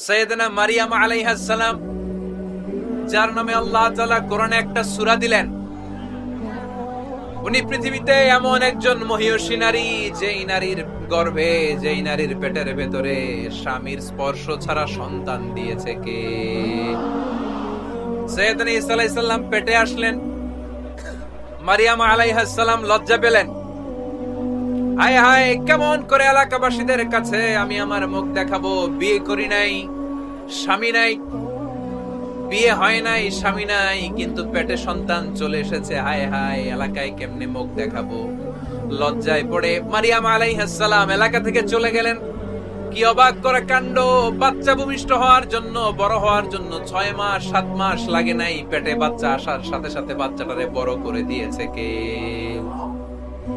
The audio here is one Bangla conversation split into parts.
সাইয়েদনা মারিয়াম আলাইহিস সালাম, যার নামে আল্লাহ তাআলা কোরআনে একটা সূরা দিলেন, উনি পৃথিবীতে এমন একজন মহিয়সী নারী, যেই নারীর গর্ভে, যেই নারীর পেটের ভেতরে স্বামীর স্পর্শ ছাড়া সন্তান দিয়েছে কে? সাইয়েদনা ঈসা আলাইহিস সালাম পেটে আসলেন। মারিয়াম আলাইহিস সালাম লজ্জা পেলেন। হায় হায়, কেমন করে এলাকাবাসীদের কাছে আমি আমার মুখ দেখাবো? বিয়ে করি নাই, স্বামী নাই, বিয়ে হয় নাই, স্বামী নাই, কিন্তু পেটে সন্তান চলে এসেছে। হায় হায়, এলাকায় কেমনে মুখ দেখাবো? লজ্জায় পড়ে মারিয়াম আলাইহিস সালাম এলাকা থেকে চলে গেলেন। কি অবাক করা কাণ্ড! বাচ্চা ভূমিষ্ঠ হওয়ার জন্য, বড় হওয়ার জন্য 6 মাস 7 মাস লাগে নাই, পেটে বাচ্চা আসার সাথে সাথে বাচ্চাটারে বড় করে দিয়েছে কে?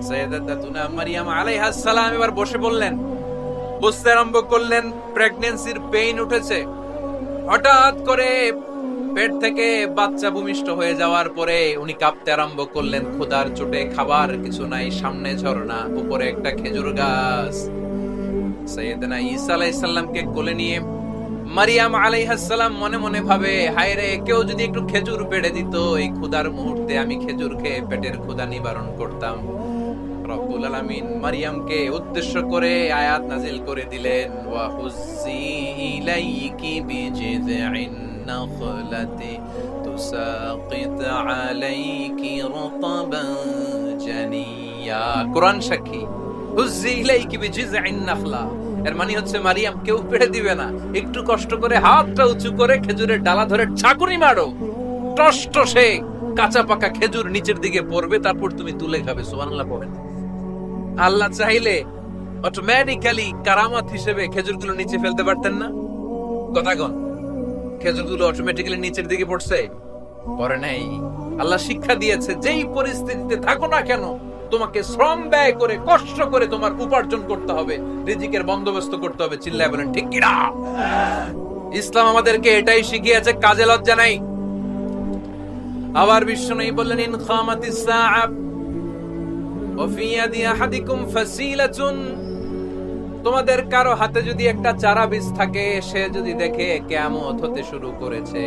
সাইয়েদাতুনা মারিয়াম আলাইহিস সালাম এবার বসে বললেন, বুঝতে আরম্ভ করলেন প্রেগন্যান্সির পেইন উঠেছে। হঠাৎ করে পেট থেকে বাচ্চা ভূমিষ্ঠ হয়ে যাওয়ার পরে উনি কাঁপতে আরম্ভ করলেন। ক্ষুধার চোটে খাবার কিছু নাই, সামনে ঝর্ণা, উপরে একটা খেজুর গাছ। সাইয়েদনা ঈসা আলাইহিস সালামকে কোলে নিয়ে মারিয়াম আলাইহিস সালাম মনে মনে ভাবে, হায় রে, কেউ যদি একটু খেজুর পেড়ে দিত, এই ক্ষুধার মুহূর্তে আমি খেজুর খেয়ে পেটের ক্ষুধা নিবারণ করতাম। রব্বুল আলামিন মারিয়ামকে উদ্দেশ্য করে আয়াত নাজিল করে দিলেন, ওয়া হুজ্জি ইলাইকি বিজিযইন নাখলাতি তুসাকিত আলাইকি রতবান জানিয়া। কোরআন সাক্ষী, হুজ্জি ইলাইকি বিজিযইন নাখলা, এর মানে হচ্ছে মারিয়াম, কেউ পেড়ে দিবে না, একটু কষ্ট করে হাতটা উঁচু করে খেজুরের ডালা ধরে ঝাঁকুনি মারো, টসটসে কাঁচা পাকা খেজুর নিচের দিকে পড়বে, তারপর তুমি তুলে খাবে। সুবহানাল্লাহ পড়েন। আল্লাহ চাইলে অটোমেটিক্যালি কারামাত হিসেবে খেজুরগুলো নিচে ফেলতে পারতেন না? কথাগণ, খেজুরগুলো অটোমেটিক্যালি নিচের দিকে পড়ছে? পড়ে নাই। আল্লাহ শিক্ষা দিয়েছে, যেই পরিস্থিতিতে থাকো না কেন, তোমাকে শ্রম ব্যয় করে, কষ্ট করে তোমার উপার্জন করতে হবে, রিজিকের বন্দোবস্ত করতে হবে। চিল্লায় বলেন ঠিক কিনা? ইসলাম আমাদেরকে এটাই শিখিয়েছে, কাজে লজ্জা নাই। আবার বিশ্বনবী বললেন, ইন খামাতিস সাআ ওয়া ফি ইয়াদি আহাদিকুম ফাসিলাতুন, তোমাদের কারো হাতে যদি একটা চারা বীজ থাকে, সে যদি দেখে কিয়ামত হতে শুরু করেছে,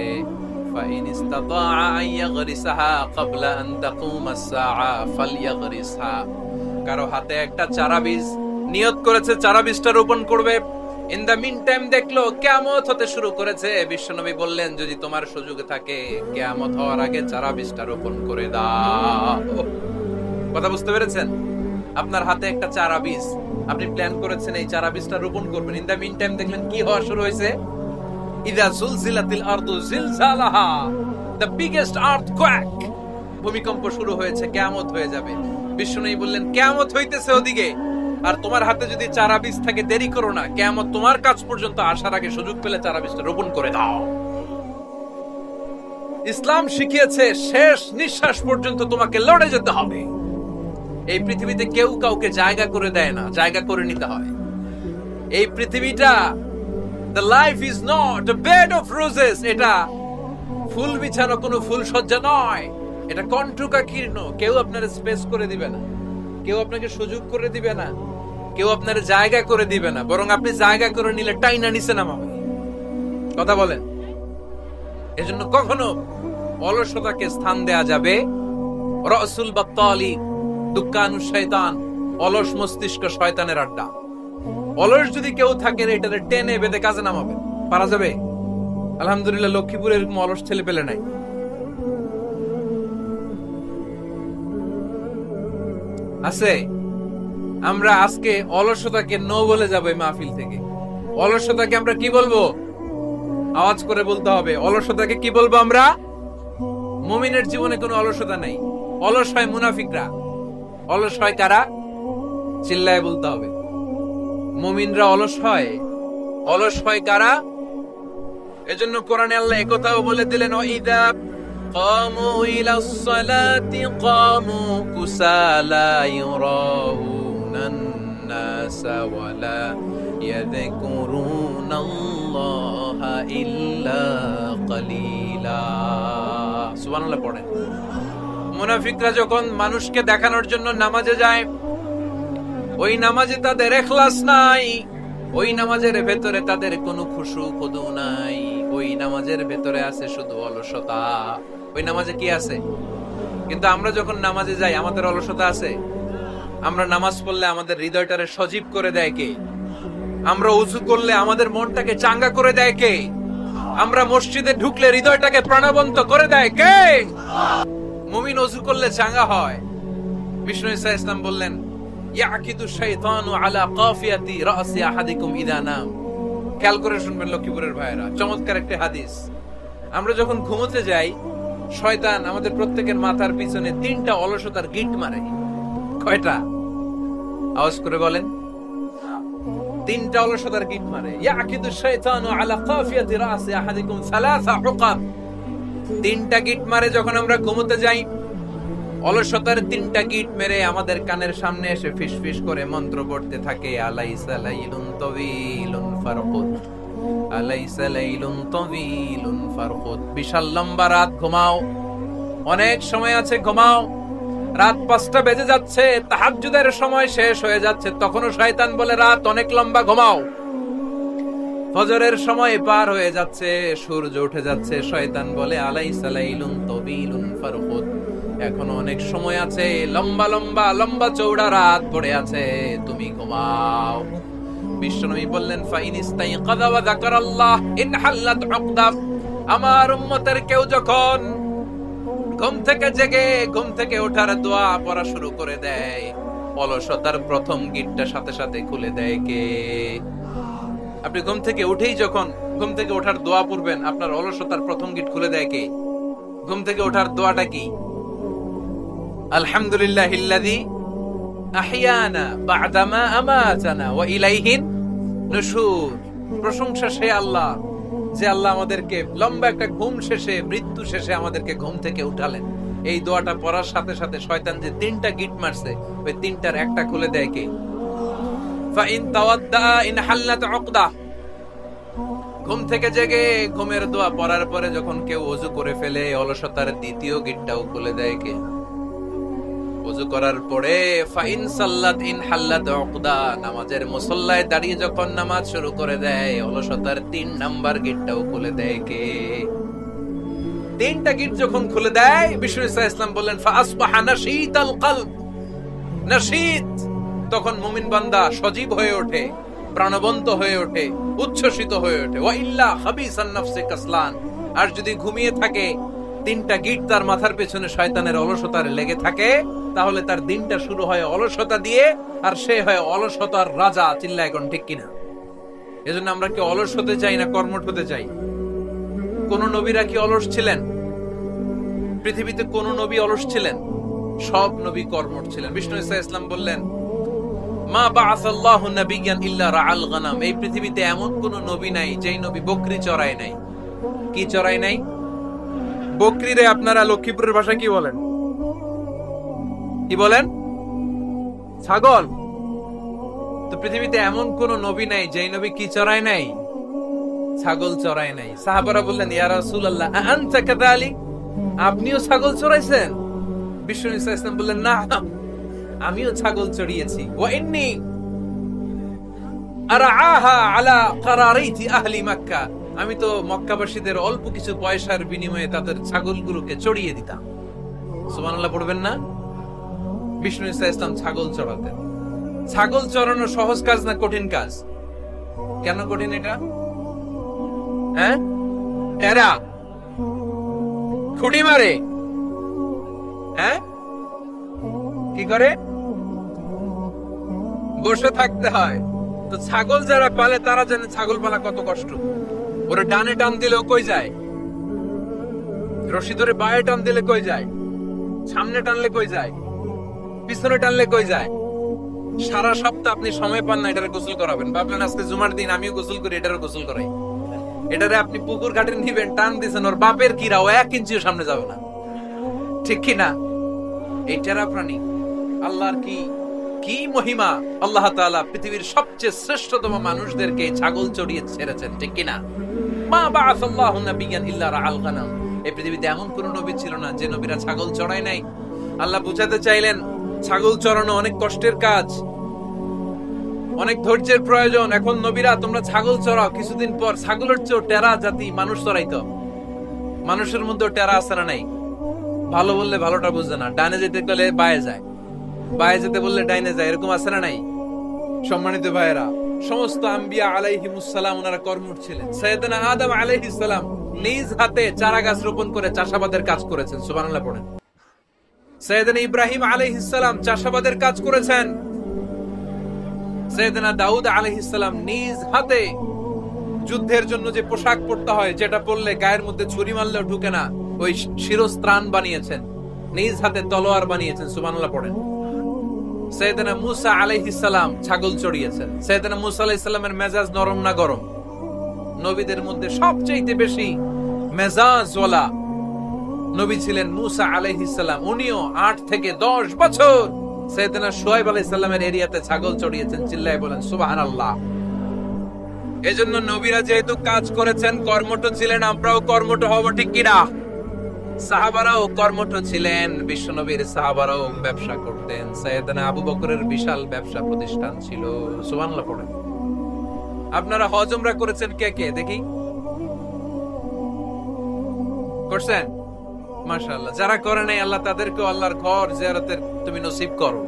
ফাইন ইসতাতাআ আন ইয়াগরিসাহা ক্বাবলা আন তাকুমাস সাআ ফালইয়াগরিসহা, কারো হাতে একটা চারা বীজ নিয়ত করেছে, চারা বীজটা রোপণ করবে, ইন দা মিন টাইম দেখলো কিয়ামত হতে শুরু করেছে, বিশ্বনবী বললেন, যদি তোমার সুযোগ থাকে কিয়ামত হওয়ার আগে চারা বীজটা রোপণ করে দাও। কথা বুঝতে পেরেছেন? আপনার হাতে একটা চারা বীজ, আপনি প্ল্যান করেছেন এই চারা বীজটা রোপণ করবেন, ইন দা মিন টাইম দেখলেন কি হওয়া শুরু হয়েছে? ইযা যুলজিলাতিল আরদু জিলজালাহা, দ্য বিগেস্ট আর্থকোয়েক, ভূমিকম্প শুরু হয়েছে, কিয়ামত হয়ে যাবে। বিশ্বনবী বললেন, কিয়ামত হইতেছে ওদিকে, আর তোমার হাতে যদি চারা বীজ থাকে, দেরি করো না, কিয়ামত তোমার কাছ পর্যন্ত আসার আগে সুযোগ পেলে চারা বীজটা রোপণ করে দাও। ইসলাম শিখিয়েছে শেষ নিঃশ্বাস পর্যন্ত তোমাকে লড়ে যেতে হবে। এই পৃথিবীতে কেউ কাউকে জায়গা করে দেয় না, জায়গা করে নিতে হয়। এই পৃথিবীটা, the life is not a bed of roses, এটা ফুল বিছানো কোনো ফুল সজ্জা নয়, এটা কণ্টকাকীর্ণ। কেউ আপনার স্পেস করে দিবে না, কেউ আপনাকে সুযোগ করে দিবে না, কেউ আপনার জায়গা করে দিবে না, বরং আপনি জায়গা করে নিলে টাইনা নিচে নামাবে। কথা বলেন। এজন্য কখনো অলসতাকে স্থান দেয়া যাবে। রাসূল বাত্তালি, দুক্কানু শয়তান, অলস মস্তিষ্ক শয়তানের আড্ডা। অলস যদি কেউ থাকে, এটারে টেনে বেঁধে কাজে নামাবে, পারা যাবে? আলহামদুলিল্লাহ, লক্ষ্মীপুরে এরকম অলস ছেলে পেলে নাই। আছে? আমরা আজকে অলসতাকে নো বলে যাবো এই মাহফিল থেকে। অলসতাকে আমরা কি বলবো? আওয়াজ করে বলতে হবে, অলসতাকে কি বলবো আমরা? মুমিনের জীবনে কোনো অলসতা নাই। অলস হয় মুনাফিকরা। অলস হয় কারা? চিল্লায় বলতে হবে। মুমিনরা অলস হয়। অলস হয় কারা? এজন্য কোরআনে আল্লাহ একথাও বলে দিলেন, ওয়াইদা কামু ইলাস সালাতি কামু কুসালা ইউরাউনান নাসা ওয়ালা ইয়াযকুরুনাল্লাহা ইল্লা কালিলা। সুবহানাল্লাহ পড়েন। মুনাফিকরা যখন মানুষকে দেখানোর জন্য নামাজে যায়, ওই নামাজে তাদের ইখলাস নাই, ওই নামাজের ভেতরে তাদের কোনো খুশু খুদু নাই, ওই নামাজের ভেতরে আছে শুধু অলসতা। ওই নামাজে কি আছে? কিন্তু আমরা যখন নামাজে যাই আমাদের অলসতা আছে? আমরা নামাজ পড়লে আমাদের হৃদয়টারে সজীব করে দেয় কে? আমরা উযু করলে আমাদের মনটাকে চাঙ্গা করে দেয় কে? আমরা মসজিদে ঢুকলে হৃদয়টাকে প্রাণবন্ত করে দেয় কে? মুমিন উযু করলে চাঙ্গা হয়। বিষ্ণু ঈসা ইসলাম বললেন, ইয়াকিদু শাইতানু আলা কাফিয়াতি রাসি আহাদিকুম ইযা নাম। খেয়াল করে শুনবেন লক্ষ্মীপুরের ভাইরা, চমৎকার একটা হাদিস। আমরা যখন ঘুমোতে যাই, শয়তান আমাদের প্রত্যেকের মাথার পিছনে 3টা অলসতার গিট মারে। কয়টা? আওয়াজ করে বলেন। 3টা অলসতার গিট মারে। ইয়াকিদু শাইতানু আলা কাফিয়াতি রাসি আহাদিকুম সালাসা উকাব। 3টা গিট মারে যখন আমরা ঘুমোতে যাই। অলসতার 3টা গিট মেরে আমাদের কানের সামনে এসে ফিসফিস করে মন্ত্র পড়তে থাকে, আলাইসা লাইলুন তাওয়িলুন ফারকুদ, আলাইসা লাইলুন তাওয়িলুন ফারকুদ। বিশাল লম্বা রাত, ঘুমাও। অনেক সময় আছে, ঘুমাও। রাত 5টা বেজে যাচ্ছে, তাহাজ্জুদের সময় শেষ হয়ে যাচ্ছে, তখনও শয়তান বলে রাত অনেক লম্বা, ঘুমাও। ফজরের সময় পার হয়ে যাচ্ছে, সূর্য উঠে যাচ্ছে, শয়তান বলে আলাইসা লাইলুন তাওয়িলুন ফারকুদ, এখনো অনেক সময় আছে, লম্বা লম্বা লম্বা চৌড়া রাত পড়ে আছে, তুমি ঘুমাও। বিশ্বনবী বললেন, ফাইন ইস্তাইকাযা ওয়া যাকারাল্লাহ ইনহাল্লাত উকদা। আমার উম্মতের কেউ যখন ঘুম থেকে জেগে ঘুম থেকে ওঠার দোয়া পড়া শুরু করে দেয়, অলসতার প্রথম গিটটা সাথে সাথে খুলে দেয় কে? আপনি ঘুম থেকে উঠেই যখন ঘুম থেকে ওঠার দোয়া পড়বেন, আপনার অলসতার প্রথম গিট খুলে দেয় কে? ঘুম থেকে ওঠার দোয়াটা কি? আলহামদুলিল্লাহিল্লাযী আহইয়ানা বা'দামা আমাতানা ওয়া ইলাইহিন নুশুর। প্রশংসা সে আল্লাহ, যে আল্লাহ আমাদেরকে লম্বা একটা ঘুম শেষে, মৃত্যু শেষে আমাদেরকে ঘুম থেকে উঠালেন। এই দোয়াটা পড়ার সাথে সাথে শয়তান যে 3টা গিট মারছে, ওই 3টার একটা খুলে দেয় কে? ফাইন তাওয়াদ্দা ইনহাল্লাত উকদা। ঘুম থেকে জেগে ঘুমের দোয়া পড়ার পরে যখন কেউ ওযু করে ফেলে, অলসতার দ্বিতীয় গিটটাও খুলে দেয় কে? ওযু করার পরে ফাইন সাল্লাত ইনহাল্লাত উকদা। নামাজের মুসল্লায় দাঁড়িয়ে যখন নামাজ শুরু করে দেয়, অলসতার 3 নাম্বার গিটটাও খুলে দেয় কে? 3টা গিট যখন খুলে দেয়, বিষ্ণু ঈসা ইসলাম বললেন, ফাআসবাহা নাশীতাল কলব। নাশীত, তখন মুমিন বান্দা সজীব হয়ে ওঠে, প্রাণবন্ত হয়ে ওঠে, উচ্ছ্বসিত হয়ে ওঠে। ওয়া ইল্লা খাবিসান নাফসি কাসলান। আর যদি ঘুমিয়ে থাকে, 3টা গিট তার মাথার পেছনে শয়তানের অলসতার লেগে থাকে, তাহলে তার দিনটা শুরু হয় অলসতা দিয়ে, আর সে হয় অলসতার রাজা। চিল্লায় কোন ঠিক কিনা? এজন্য আমরা কি অলস হতে চাই না কর্মঠ হতে চাই? কোন নবীরা কি অলস ছিলেন? পৃথিবীতে কোন নবী অলস ছিলেন? সব নবী কর্মঠ ছিলেন। বিষ্ণু ঈসা ইসলাম বললেন, মা বাআসাল্লাহু নাবিয়্যান ইল্লা রাআল গানাম। এই পৃথিবীতে এমন কোন নবী নাই যেই নবী বকরি চড়ায় নাই। কি চড়ায় নাই? বকরিরে আপনারা লক্ষ্মীপুরের ভাষায় কি বলেন? কি বলেন? ছাগল। তো পৃথিবীতে এমন কোন নবী নাই যেই নবী কি চড়ায় নাই? ছাগল চড়ায় নাই। সাহাবারা বললেন, ইয়া রাসূলুল্লাহ আনতা কাযালিক? আপনিও ছাগল চড়াইছেন? বিষ্ণু ঈসা ইসলাম বললেন, না, আমিও ছাগল চড়িয়েছি। ওয়া ইন্নী আরআহা আলা কারারাইতি আহলি মক্কা। আমি তো মক্কাবাসীদের অল্প কিছু পয়সার বিনিময়ে তাদের ছাগলগুলোকে চড়িয়ে দিতাম। সুবহানাল্লাহ পড়বেন না? বিষ্ণু ঈসা ইসলাম ছাগল চড়াতেন। ছাগল চড়ানো সহজ কাজ না কঠিন কাজ? কেন কঠিন এটা? হ্যাঁ, এরা খুঁটি মারে। হ্যাঁ, কি করে? বসে থাকতে হয়। তো ছাগল যারা পালে তারা জানে ছাগল পালা কত কষ্ট। ওরা ডানে টান দিলেও কই যায়, রশি ধরে বায়ে টান দিলে কই যায়, সামনে টানলে কই যায়, পিছনে টানলে কই যায়। সারা সপ্তাহ আপনি সময় পান না এটারে গোসল করাবেন। ভাবলেন আজকে জুমার দিন আমিও গোসল করি, এটারে গোসল করাই। এটারে আপনি পুকুর ঘাটে নিবেন, টান দিছেন, ওর বাপের কিরা ও 1 ইঞ্চিও সামনে যাবে না। ঠিক কি না? এইটারা প্রাণী। আল্লাহর কি কি মহিমা! আল্লাহ তাআলা পৃথিবীর সবচেয়ে শ্রেষ্ঠতম মানুষদেরকে ছাগল চড়িয়ে ছেড়েছেন। ঠিক কি না? মা বাআসাল্লাহু নাবিয়্যান ইল্লা রাআল গানাম। এই পৃথিবীতে এমন কোন নবী ছিল না যে নবীরা ছাগল চড়ায় নাই। আল্লাহ বুঝাতে চাইলেন ছাগল চড়ানো অনেক কষ্টের কাজ। অনেক ধৈর্যের প্রয়োজন। এখন নবীরা তোমরা ছাগল চড়াও, কিছুদিন পর ছাগলের চেয়েও টেরা জাতি মানুষ চড়াইতো। মানুষের মধ্যে টেরা আছে না নাই? ভালো বললে ভালোটা বুঝে না, ডানে যেতে গেলে বায়ে যায়, বায়ে যেতে বললে ডাইনে যায়, এরকম আছে না নাই? সম্মানিত ভাইয়েরা, সমস্ত আম্বিয়া আলাইহিমুস সালাম ওনারা কর্মঠ ছিলেন। সাইয়েদনা আদম আলাইহিস সালাম নিজ হাতে চারা গাছ রোপণ করে চাষাবাদের কাজ করেছেন, সুবহানাল্লাহ পড়েন। সাইয়েদনা ইব্রাহিম আলাইহিস সালাম চাষাবাদের কাজ করেছেন। সাইয়েদনা দাউদ আলাইহিস সালাম নিজ হাতে যুদ্ধের জন্য যে পোশাক পরতে হয়, যেটা পরলে গায়ের মধ্যে ছুরি মারলেও ঢুকে না, ওই শিরস্ত্রাণ বানিয়েছেন, নিজ হাতে তলোয়ার বানিয়েছেন, সুবহানাল্লাহ পড়েন। সাইয়েদনা মুসা আলাইহিস সালাম ছাগল চড়িয়েছেন। সাইয়েদনা মুসা আলাইহিস সালামের মেজাজ নরম না গরম? নবীদের মধ্যে সবচেয়ে বেশি মেজাজওয়ালা নবী ছিলেন মুসা আলাইহিস সালাম। উনিও 8 থেকে 10 বছর সাইয়েদনা শুআয়ব আলাইহিস সালামের এরিয়াতে ছাগল চড়িয়েছেন। চিল্লায়ে বলেন সুবহানাল্লাহ। এজন্য নবীরা যেহেতু কাজ করেছেন, কর্মঠ ছিলেন, আমরাও কর্মঠ হব, ঠিক কিনা? সাহাবারাও কর্মঠ ছিলেন, বিশ্বনবীর সাহাবারাও ব্যবসা করতেন। সাইয়েদনা আবু বকরের বিশাল ব্যবসা প্রতিষ্ঠান ছিল, সুবহানাল্লাহ পড়েন। আপনারা হজ উমরা করেছেন কে কে দেখি? করছেন? মাশাআল্লাহ। যারা করে নাই আল্লাহ তাদেরকে আল্লাহর ঘর জিয়ারতের তুমি নসিব করো।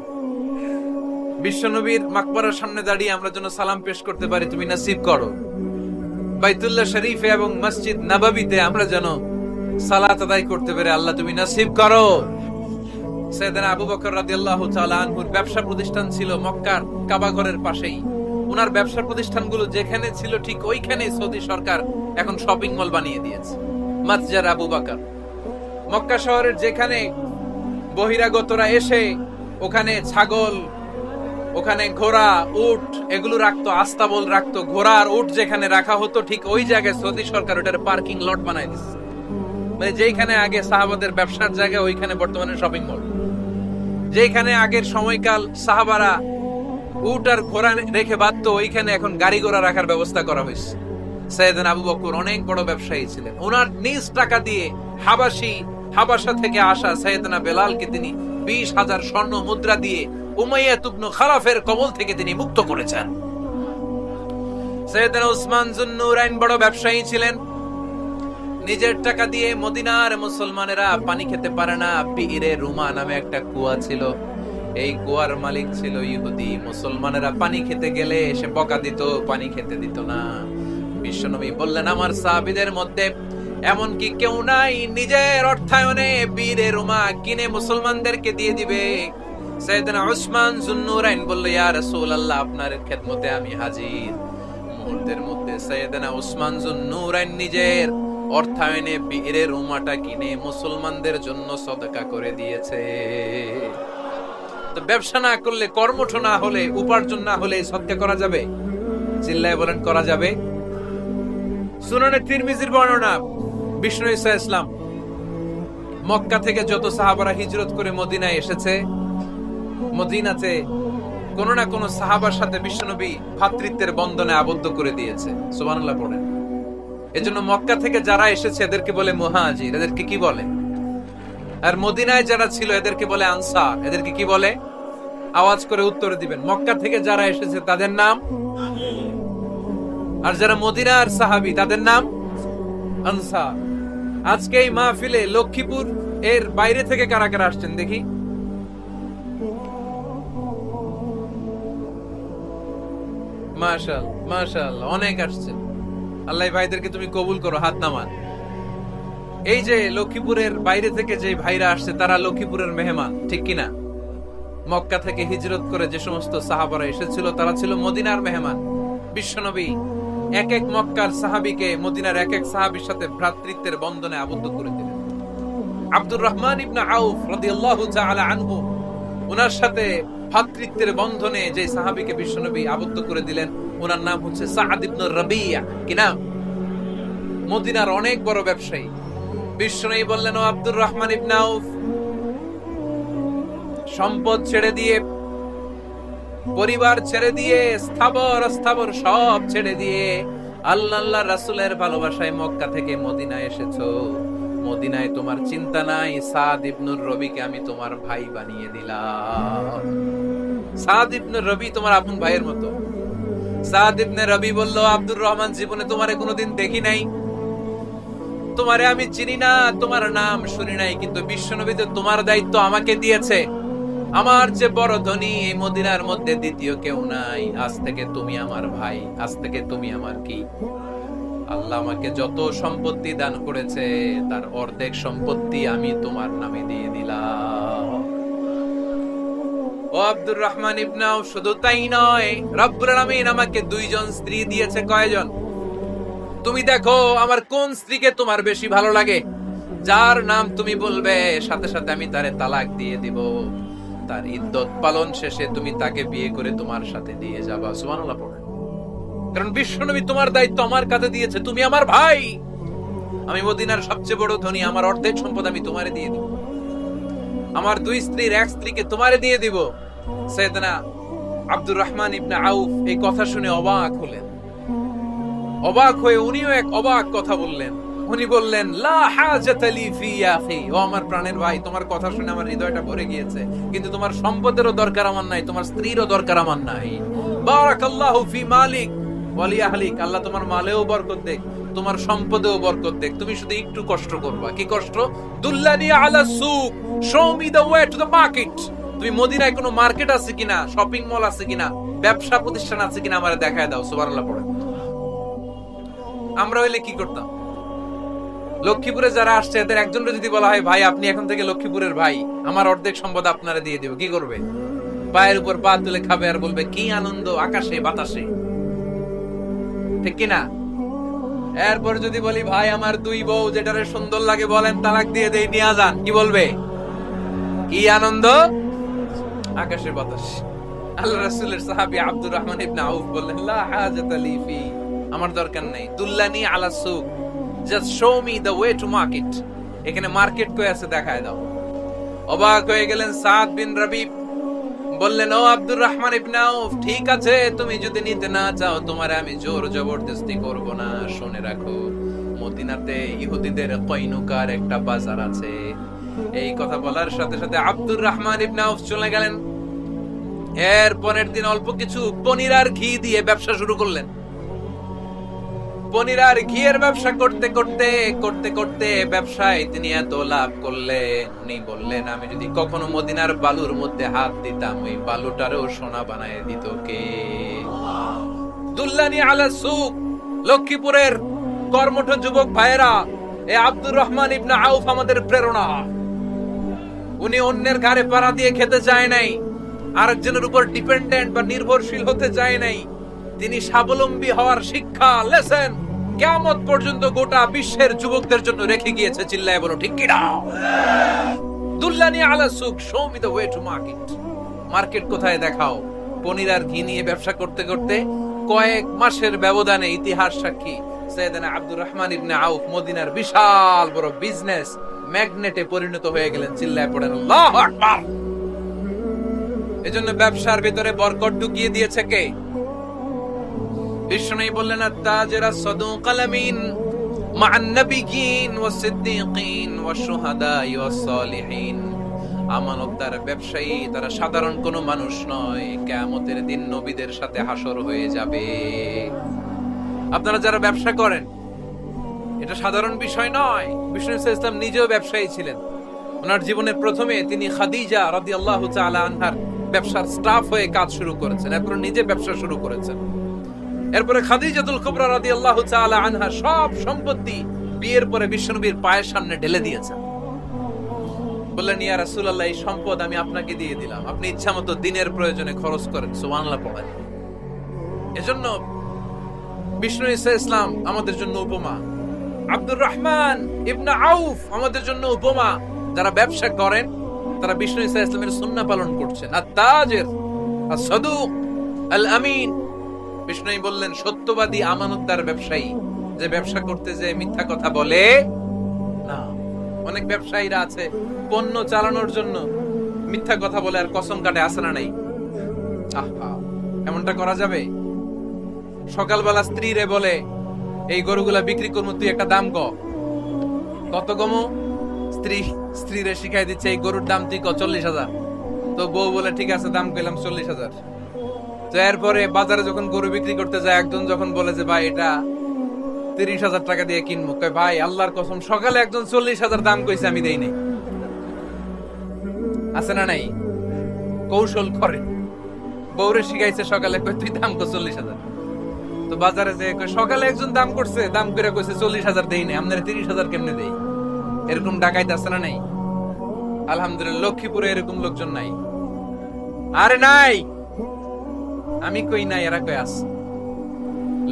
বিশ্বনবীর মাকবারার সামনে দাঁড়িয়ে আমরা যেন সালাম পেশ করতে পারি, তুমি নসিব করো। বাইতুল্লাহ শরীফে এবং মসজিদ নববীতে আমরা যেন সালাত আদায় করতে পারে, আল্লাহ তুমি নসিব করো। সাইয়েদনা আবু বকর রাদিয়াল্লাহু তাআলা আনহুর ব্যবসা প্রতিষ্ঠান ছিল মক্কার কাবা ঘরের পাশেই। ওনার ব্যবসা প্রতিষ্ঠানগুলো যেখানে ছিল ঠিক ওইখানে সৌদি সরকার এখন শপিং মল বানিয়ে দিয়েছে, মাতজার আবু বকর। মক্কা শহরের যেখানে বহিরাগতরা এসে ওখানে ছাগল, ওখানে ঘোড়া, উট এগুলো রাখতো, আস্তাবল রাখতো, ঘোড়া আর উট যেখানে রাখা হতো ঠিক ওই জায়গায় সৌদি সরকার ওটার পার্কিং লট বানাই দিচ্ছে। মানে যেখানে আগে সাহাবাদের ব্যবসার জায়গা, ওইখানে বর্তমানে শপিং মল। যেখানে আগের সময়কাল সাহাবারা উট আর ঘোড়া রেখে বাঁধতো, ওইখানে এখন গাড়ি ঘোড়া রাখার ব্যবস্থা করা হয়েছে। সাইয়েদনা আবু বকর অনেক বড় ব্যবসায়ী ছিলেন। ওনার নিজ টাকা দিয়ে হাবাসা থেকে আসা সাইয়েদনা বেলালকে তিনি 20,000 স্বর্ণ মুদ্রা দিয়ে উমাইয়া ইবনে খালাফের কবল থেকে তিনি মুক্ত করেছেন। সাইয়েদনা উসমান যুন্নুরাইন বড় ব্যবসায়ী ছিলেন। নিজের টাকা দিয়ে মদিনার মুসলমানেরা পানি খেতে পারে না, বিইরে রুমা নামে একটা কুয়া ছিল, এই কুয়ার মালিক ছিল ইহুদি। মুসলমানেরা পানি খেতে গেলে এসে বকা দিত, পানি খেতে দিত না। বিশ্বনবী বললেন, আমার সাহাবীদের মধ্যে এমন কি কেউ নাই নিজের অর্থায়নে বিইরে রুমা কিনে মুসলমানদেরকে দিয়ে দিবে? সাইয়েদনা উসমান যুন্নুরাইন বলল, ইয়া রাসূলুল্লাহ, আপনার খেদমতে আমি হাজির। মুহূর্তের মধ্যে সাইয়েদনা উসমান যুন্নুরাইন নিজের অর্থায়নে বিইরে রুমাটা কিনে মুসলমানদের জন্য সদকা করে দিয়েছে। তো ব্যবসা না করলে, কর্মঠ না হলে, উপার্জন না হলে সদকা করা যাবে? চিল্লায় বলেন করা যাবে। সুনানে তিরমিজির বর্ণনা, বিষ্ণু ঈসা ইসলাম মক্কা থেকে যত সাহাবারা হিজরত করে মদিনায় এসেছে, মদিনাতে কোন না কোন সাহাবার সাথে বিশ্বনবী ভ্রাতৃত্বের বন্ধনে আবদ্ধ করে দিয়েছে, সুবহানাল্লাহ পড়েন। এজন্য মক্কা থেকে যারা এসেছে এদেরকে বলে মুহাজির। এদেরকে কি বলে? আর মদিনায় যারা ছিল এদেরকে বলে আনসার। এদেরকে কি বলে? আওয়াজ করে উত্তর দিবেন। মক্কা থেকে যারা এসেছে তাদের নাম, আর যারা মদিনার সাহাবী তাদের নাম আনসার। আজকে এই মাহফিলে লক্ষ্মীপুর এর বাইরে থেকে কারা কারা আসছেন দেখি? মাশাআল্লাহ, মাশাআল্লাহ, অনেক আসছেন। আল্লাহ ভাইদেরকে তুমি কবুল করো, হাত নামান। এই যে লক্ষ্মীপুরের বাইরে থেকে যে ভাইরা আসছে তারা লক্ষ্মীপুরের মেহমান, ঠিক কিনা? মক্কা থেকে হিজরত করে যে সমস্ত সাহাবারা এসেছিল তারা ছিল মদিনার মেহমান। বিশ্বনবী এক এক মক্কার সাহাবীকে মদিনার এক এক সাহাবীর সাথে ভ্রাতৃত্বের বন্ধনে আবদ্ধ করে দিলেন। আব্দুর রহমান ইবনে আউফ রাদিয়াল্লাহু তাআলা আনহু, ওনার সাথে ভ্রাতৃত্বের বন্ধনে যে সাহাবীকে বিশ্বনবী আবদ্ধ করে দিলেন, ওনার নাম হচ্ছে সাআদ ইবনে রাবিয়া। কি নাম? মদিনার অনেক বড় ব্যবসায়ী। বিশ্বনবী বললেন, ও আব্দুর রহমান ইবনে আউফ, সম্পদ ছেড়ে দিয়ে, পরিবার ছেড়ে দিয়ে, স্থাবর অস্থাবর সব ছেড়ে দিয়ে আল্লাহ রাসূলের ভালোবাসায় মক্কা থেকে মদিনায় এসেছো। মদিনায় তোমার চিন্তা নাই, সাদ ইবনুর রবিকে আমি তোমার ভাই বানিয়ে দিলাম। সাদ ইবনুর রবি তোমার আপন ভাইয়ের মতো। সাদ ইবনে রবি বলল, আব্দুর রহমান, জীবনে তোমারে কোনোদিন দেখি নাই, তোমারে আমি চিনি না, তোমার নাম শুনি নাই, কিন্তু বিশ্বনবী তো তোমার দায়িত্ব আমাকে দিয়েছে। আমার যে বড় ধনী এই মদিনার মধ্যে দ্বিতীয় কেউ নাই। আজ থেকে তুমি আমার ভাই, আজ থেকে তুমি আমার কি। আল্লাহ আমাকে যত সম্পত্তি দান করেছে তার অর্ধেক সম্পত্তি আমি তোমার নামে দিয়ে দিলাম। ও আব্দুর রহমান ইবনে আউফ, শুধু তাই নয়, রব্বুল আলামিন আমাকে দুইজন স্ত্রী দিয়েছে। কয়জন? তুমি দেখো আমার কোন স্ত্রীকে তোমার বেশি ভালো লাগে, যার নাম তুমি বলবে সাথে সাথে আমি তারে তালাক দিয়ে দিব। তার ইদ্দত পালন শেষে তুমি তাকে বিয়ে করে তোমার সাথে দিয়ে যাবা। সুবহানাল্লাহ পড়েন। কারণ বিশ্বনবী তোমার দায়িত্ব আমার কাছে দিয়েছে, তুমি আমার ভাই। আমি মদিনার সবচেয়ে বড় ধনী, আমার অর্ধেক সম্পদ আমি তোমারে দিয়ে দিব। আমার দুই স্ত্রীর এক স্ত্রীকে তোমারে দিয়ে দিব। সাইয়েদনা আব্দুর রহমান ইবনে আউফ এই কথা শুনে অবাক হলেন। অবাক হয়ে উনিও এক অবাক কথা বললেন। উনি বললেন, লা হাজাতা লি ফি ইয়া আখি, ও আমার প্রাণের ভাই, তোমার কথা শুনে আমার হৃদয়টা ভরে গিয়েছে, কিন্তু তোমার সম্পদেরও দরকার আমার নাই, তোমার স্ত্রীরও দরকার আমার নাই। বারাকাল্লাহু ফি মালিক ওয়া লি আহলিক, আল্লাহ তোমার মালেও বরকত দেখ, তোমার সম্পদেও বরকত দেখ। তুমি শুধু একটু কষ্ট করবা। কি কষ্ট? দুল্লানি আলা সুক, show me the way to the market. তুমি মদিনায় কোনো মার্কেট আছে কিনা, শপিং মল আছে কিনা, ব্যবসা প্রতিষ্ঠান আছে কিনা আমারে দেখায় দাও। সুবহানাল্লাহ পড়ে। আমরা হইলে কি করতাম? লক্ষ্মীপুরে যারা আসছে এদের একজনকে যদি বলা হয়, ভাই আপনি এখন থেকে লক্ষ্মীপুরের ভাই, আমার অর্ধেক সম্পদ আপনারে দিয়ে দিব, কি করবে? পায়ের উপর পা তুলে খাবে আর বলবে কি আনন্দ আকাশে বাতাসে, ঠিক কিনা? এরপর যদি বলি, ভাই আমার দুই বউ, যেটারে সুন্দর লাগে বলেন তালাক দিয়ে দেই, নিয়ে যান, কি বলবে? কি আনন্দ আকাশের বাতাস। আল্লাহ রাসূলের সাহাবী আব্দুর রহমান ইবনে আউফ বললেন, লা হাজাতা লি ফি, আমার দরকার নাই। দুল্লানি আলা সুক, just show me the way to market. এখানে মার্কেট কই আছে দেখায় দাও। অবাক হয়ে গেলেন সাদ বিন রবি। বললেন, ও আব্দুর রহমান ইবনে আউফ, ঠিক আছে, তুমি যদি নিতে না চাও তোমারে আমি জোর জবরদস্তি করব না। শুনে রাখো, মদিনাতে ইহুদিদের কয়নুকার একটা বাজার আছে। এই কথা বলার সাথে সাথে আব্দুর রহমান ইবনে আউফ চলে গেলেন। এর পরের দিন অল্প কিছু পনির আর ঘি দিয়ে ব্যবসা শুরু করলেন। পনির আর ঘিয়ের ব্যবসা করতে করতে করতে করতে ব্যবসায় তিনি এত লাভ করলেন, উনি বললেন, আমি যদি কখনো মদিনার বালুর মধ্যে হাত দিতাম, ওই বালুটারও সোনা বানায় দিত কে? দুল্লানি আলা সুক। লক্ষ্মীপুরের কর্মঠ যুবক ভাইয়েরা, এই আব্দুর রহমান ইবনে আউফ আমাদের প্রেরণা। উনি অন্যের ঘাড়ে পাড়া দিয়ে খেতে চায় নাই, আরেকজনের উপর ডিপেন্ডেন্ট বা নির্ভরশীল হতে চায় নাই। তিনি স্বাবলম্বী হওয়ার শিক্ষা, লেসন কিয়ামত পর্যন্ত গোটা বিশ্বের যুবকদের জন্য রেখে গিয়েছে। চিল্লায় বলো ঠিক কিনা? দুল্লানি আলা সুক, show me the way to market. Market কোথায় দেখাও। পনির আর ঘি নিয়ে ব্যবসা করতে করতে কয়েক মাসের ব্যবধানে ইতিহাস সাক্ষী সাইয়েদনা আব্দুর রহমান ইবনে আউফ মদিনার বিশাল বড় বিজনেস ম্যাগনেটে পরিণত হয়ে গেলেন। চিল্লায় পড়েন আল্লাহু আকবার। এজন্য ব্যবসার ভিতরে বরকত ঢুকিয়ে দিয়েছে কে? বিষ্ণু বললেন, আত-তাজিরা সাদুকাল আমিন মা'আন নাবিয়্যিন ওয়াস সিদ্দীকিন ওয়াশ শুহাদা'i ওয়াস সালিহিন। আমানতদার ব্যবসায়ী তারা সাধারণ কোনো মানুষ নয়, কিয়ামতের দিন নবীদের সাথে হাসর হয়ে যাবে। আপনারা যারা ব্যবসা করেন, এটা সাধারণ বিষয় নয়। বিষ্ণু ইসলাম নিজেও ব্যবসায়ী ছিলেন। ওনার জীবনের প্রথমে তিনি খাদিজা রাদিয়াল্লাহু তাআলা আনহার ব্যবসার স্টাফ হয়ে কাজ শুরু করেছেন, এরপর নিজে ব্যবসা শুরু করেছেন। এরপরে খাদিজাতুল কুবরা রাদিয়াল্লাহু তাআলা আনহা সব সম্পত্তি বিয়ের পরে বিশ্বনবীর পায়ের সামনে ঢেলে দিয়েছেন। বললেন, ইয়া রাসূলুল্লাহ, এই সম্পদ আমি আপনাকে দিয়ে দিলাম, আপনি ইচ্ছামতো দিনের প্রয়োজনে খরচ করেন। সুবহানাল্লাহ পড়েন। এজন্য বিষ্ণু ইসলাম আমাদের জন্য উপমা, আব্দুর রহমান ইবনে আউফ আমাদের জন্য উপমা। যারা ব্যবসা করেন তারা বিষ্ণু ইসলামের সুন্নাহ পালন করছেন। আত-তাজির আস-সাদুক আল-আমিন। বিষ্ণু বললেন, সত্যবাদী আমানতদার ব্যবসায়ী, যে ব্যবসা করতে যে মিথ্যা কথা বলে না। অনেক ব্যবসায়ীরা আছে পণ্য চালানোর জন্য মিথ্যা কথা বলে আর কসম কাটে, আছে না নাই? আহা, এমনটা করা যাবে? সকালবেলা স্ত্রীরে বলে, এই গরুগুলা বিক্রি করবো, তুই একটা দাম কত কমো? স্ত্রীরে শিখাই দিচ্ছে, এই গরুর দাম তুই 40,000। তো বউ বলে, ঠিক আছে, দাম কইলাম 40,000। তো এরপরে বাজারে যখন গরু বিক্রি করতে যায়, একজন যখন বলে যে ভাই এটা 30,000 টাকা দিয়ে কিনবো, কয় ভাই আল্লাহর কসম সকালে একজন 40,000 দাম কইছে, আমি দেই নাই। আছে না নাই? কৌশল করে, বউরে শিখাইছে সকালে, কয় তুই দাম কর 40,000। তো বাজারে যে সকালে একজন দাম করছে, দাম করে কইছে 40,000 দেই নাই, আপনারা 30,000 কেমনে দেই? এরকম ডাকাইতে আছে না নাই? আলহামদুলিল্লাহ লক্ষ্মীপুরে এরকম লোকজন নাই। আরে নাই, আমি কই নাই, এরা কই আছে।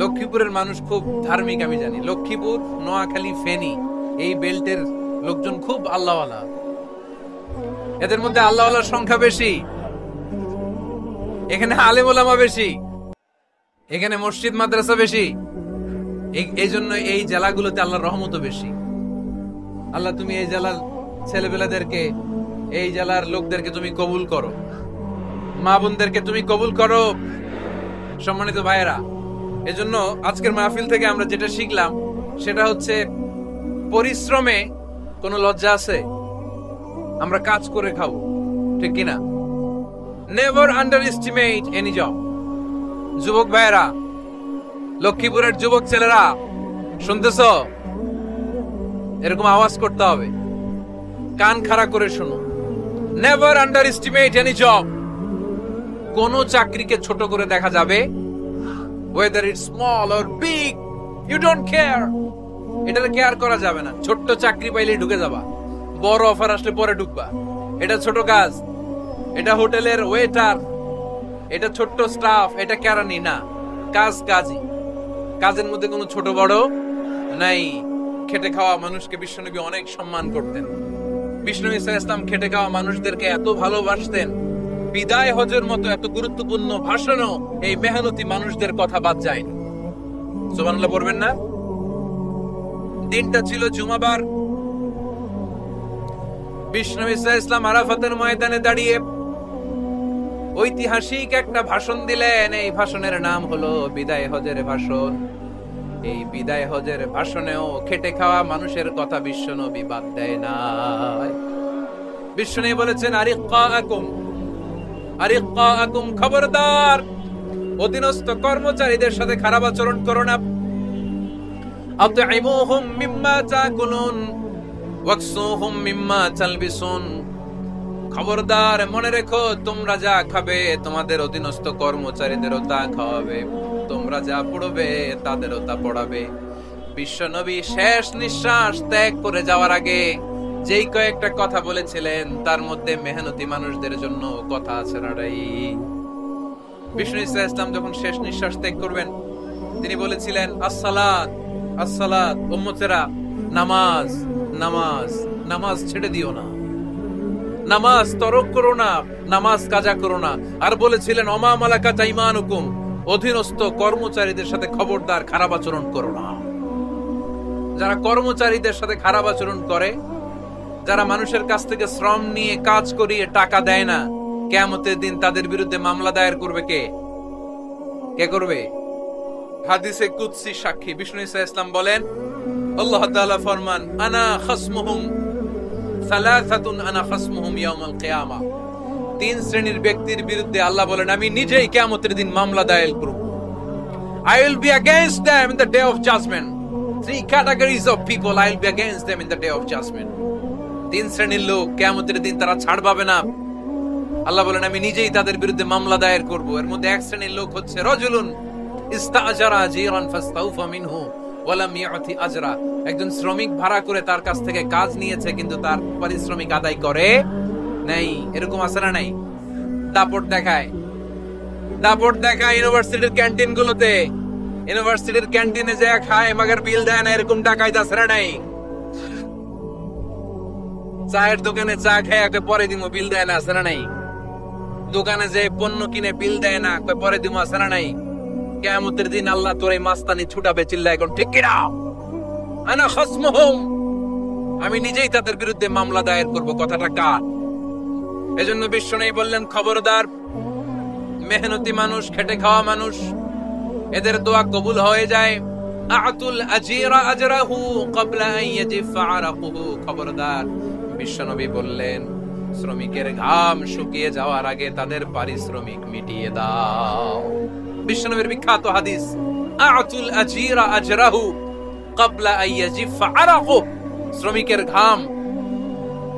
লক্ষ্মীপুরের মানুষ খুব ধার্মিক, আমি জানি। লক্ষ্মীপুর, নোয়াখালী, ফেনী এই বেল্টের লোকজন খুব আল্লাহওয়ালা। এদের মধ্যে আল্লাহওয়ালার সংখ্যা বেশি, এখানে আলেম ওলামা বেশি, এখানে মসজিদ মাদ্রাসা বেশি। এই জন্য এই জেলাগুলোতে আল্লাহর রহমতও বেশি। আল্লাহ তুমি এই জেলার ছেলেবেলাদেরকে, এই জেলার লোকদেরকে তুমি কবুল করো, মা বোনদেরকে তুমি কবুল করো। সম্মানিত ভাইয়েরা, এজন্য আজকের মাহফিল থেকে আমরা যেটা শিখলাম সেটা হচ্ছে পরিশ্রমে কোনো লজ্জা আছে? আমরা কাজ করে খাবো, ঠিক কিনা? Never under estimate any job. যুবক ভাইয়েরা, লক্ষ্মীপুরের যুবক ছেলেরা, শুনতেছ? এরকম আওয়াজ করতে হবে, কান খাড়া করে শোনো। Never under estimate any job. কোন চাকরিকে ছোট করে দেখা যাবে, whether it's small or big, you don't care. এটার কেয়ার করা যাবে না। ছোট্ট চাকরি পাইলেই ঢুকে যাবা, বড় অফার আসলে পরে ঢুকবা। এটা ছোট কাজ, এটা হোটেলের ওয়েটার, এটা ছোট্ট স্টাফ, এটা কেরানি না। কাজ কাজই, কাজের মধ্যে কোনো ছোট বড় নাই। খেটে খাওয়া মানুষকে বিশ্বনবী অনেক সম্মান করতেন। বিশ্বনবী সাল্লাল্লাহু আলাইহি ওয়াসাল্লাম খেটে খাওয়া মানুষদেরকে এত ভালোবাসতেন, বিদায় হজের মতো এত গুরুত্বপূর্ণ ভাষণও এই মেহনতি মানুষদের কথা বাদ যায়নি। সুবহানাল্লাহ পড়বেন না? দিনটা ছিল জুমাবার। বিশ্বনবী সাল্লাল্লাহু আলাইহি ওয়াসাল্লাম আরাফাতের ময়দানে দাঁড়িয়ে ঐতিহাসিক একটা ভাষণ দিলেন। এই ভাষণের নাম হলো বিদায় হজের ভাষণ। এই বিদায় হজের ভাষণেও খেটে খাওয়া মানুষের কথা বিশ্বনবী বাদ দেয় না। বিশ্বনবী বলেছেন, আরিক্কাকুম, খবরদার অধীনস্থ কর্মচারীদের সাথে খারাপ আচরণ করো না। আতঈমুহুম মিম্মা তাকুলুন ওয়াকসুহুম মিম্মা তালবিসুন। খবরদার মনে রেখো, তোমরা যা খাবে তোমাদের অধীনস্থ কর্মচারীদেরও তা খাওয়াবে, তোমরা যা পড়বে তাদেরও তা পড়াবে। বিশ্বনবী শেষ নিঃশ্বাস ত্যাগ করে যাওয়ার আগে যেই কয়েকটা কথা বলেছিলেন তার মধ্যে মেহনতি মানুষদের জন্য কথা আছে নাড়াই। বিষ্ণু ইসা ইসলাম যখন শেষ নিঃশ্বাস ত্যাগ করবেন, তিনি বলেছিলেন, আসসালাত আসসালাত, উম্মতেরা নামাজ নামাজ, নামাজ ছেড়ে দিও না, নামাজ তরক করো না, নামাজ কাজা করো না। আর বলেছিলেন, অমা মালাকাত আইমানুকুম, অধীনস্থ কর্মচারীদের সাথে খবরদার খারাপ আচরণ করো না। যারা কর্মচারীদের সাথে খারাপ আচরণ করে, যারা মানুষের কাছ থেকে শ্রম নিয়ে কাজ করিয়ে টাকা দেয় না, কিয়ামতের দিন তাদের বিরুদ্ধে মামলা দায়ের করবে কে? কে করবে? হাদিসে কুদসি সাক্ষী বিষ্ণু ইসা ইসলাম বলেন, আল্লাহ তাআলা ফরমান, আনা খাসমুহুম সালাসাতুন আনা খাসমুহুম ইয়াউমাল কিয়ামা। তিন শ্রেণীর ব্যক্তির বিরুদ্ধে আল্লাহ বলেন, আমি নিজেই কিয়ামতের দিন মামলা দায়ের করব। I will be against them in the day of judgment. Three categories of people, I will be against them in the day of judgment. তিন শ্রেণীর লোক কিয়ামতের দিন তারা ছাড় পাবে না। আল্লাহ বলেন, আমি নিজেই তাদের বিরুদ্ধে মামলা দায়ের করব। এর মধ্যে এক শ্রেণীর লোক হচ্ছে রাজুলুন ইস্তাআজারা জিরান ফাস্তাউফা মিনহু ওয়া লাম ইয়াতি আজরা। একজন শ্রমিক ভাড়া করে তার কাছ থেকে কাজ নিয়েছে, কিন্তু তার পারিশ্রমিক আদায় করে নাই। এরকম আছে না নাই? দাপট দেখায়, দাপট দেখায় ইউনিভার্সিটির ক্যান্টিন গুলোতে। ইউনিভার্সিটির ক্যান্টিনে যে খায় মাগার বিল দেয় না, এরকম ডাকাইতে আছে না নাই? চায়ের দোকানে চা খেয়ে পরে দিমো, বিল দেয় না, আছে না নাই? দোকানে যে পণ্য কিনে বিল দেয় না, পরে দিমো, আছে না নাই? কিয়ামতের দিন আল্লাহ তোর এই মাস্তানি ছুটাবে, চিল্লা এখন ঠিক কিনা? আনা খাসমুহুম, আমি নিজেই তাদের বিরুদ্ধে মামলা দায়ের করব। কথাটা কার? এজন্য বিশ্বনবী বললেন, খবরদার মেহনতি মানুষ, খেটে খাওয়া মানুষ, এদের দোয়া কবুল হয়ে যায়। আতুল আজিরা আজরাহু ক্বাবলা আন ইয়াজিফা আরাকুহু। খবরদার, বিশ্বনবী বললেন, শ্রমিকের ঘাম শুকিয়ে যাওয়ার আগে তাদের পারিশ্রমিক মিটিয়ে দাও। বিশ্বনবীর বিখ্যাত হাদিস, আতুল আজিরা আজরাহু ক্বাবলা আইয়াজিফা আরাকু। শ্রমিকের ঘাম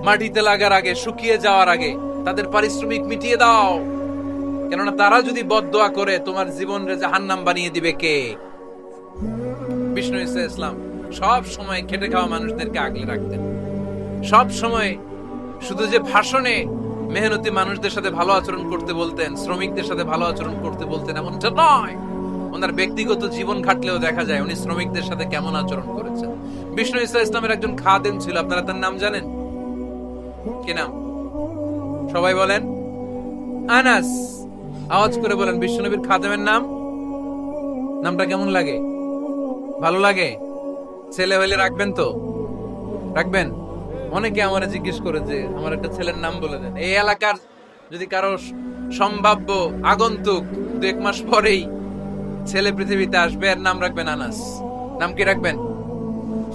মাটিতে লাগার আগে, শুকিয়ে যাওয়ার আগে তাদের পারিশ্রমিক মিটিয়ে দাও, কেননা তারা যদি বদদোয়া করে তোমার জীবনকে জাহান্নাম বানিয়ে দিবে কে? বিষ্ণু ইসলাম সব সময় খেটে খাওয়া মানুষদেরকে আগলে রাখতেন। সব সময় শুধু যে ভাষণে মেহনতি মানুষদের সাথে ভালো আচরণ করতে বলতেন, শ্রমিকদের সাথে ভালো আচরণ করতে বলতেন এমনটা নয়, ওনার ব্যক্তিগত জীবন ঘাটলেও দেখা যায় উনি শ্রমিকদের সাথে কেমন আচরণ করেছেন। বিষ্ণু ইসলামের একজন খাদেম ছিল, আপনারা তার নাম জানেন? কি নাম? সবাই বলেন আনাস। আওয়াজ করে বলেন বিশ্বনবীর খাদেমের নাম। নামটা কেমন লাগে? ভালো লাগে? ছেলে হইলে রাখবেন তো? রাখবেন? অনেকে আমার জিজ্ঞেস করে যে আমার একটা ছেলের নাম বলে দেন। এই এলাকার যদি কারো সম্ভাব্য আগন্তুক 2-1 মাস পরেই ছেলে পৃথিবীতে আসবে, এর নাম রাখবেন আনাস। নাম কি রাখবেন?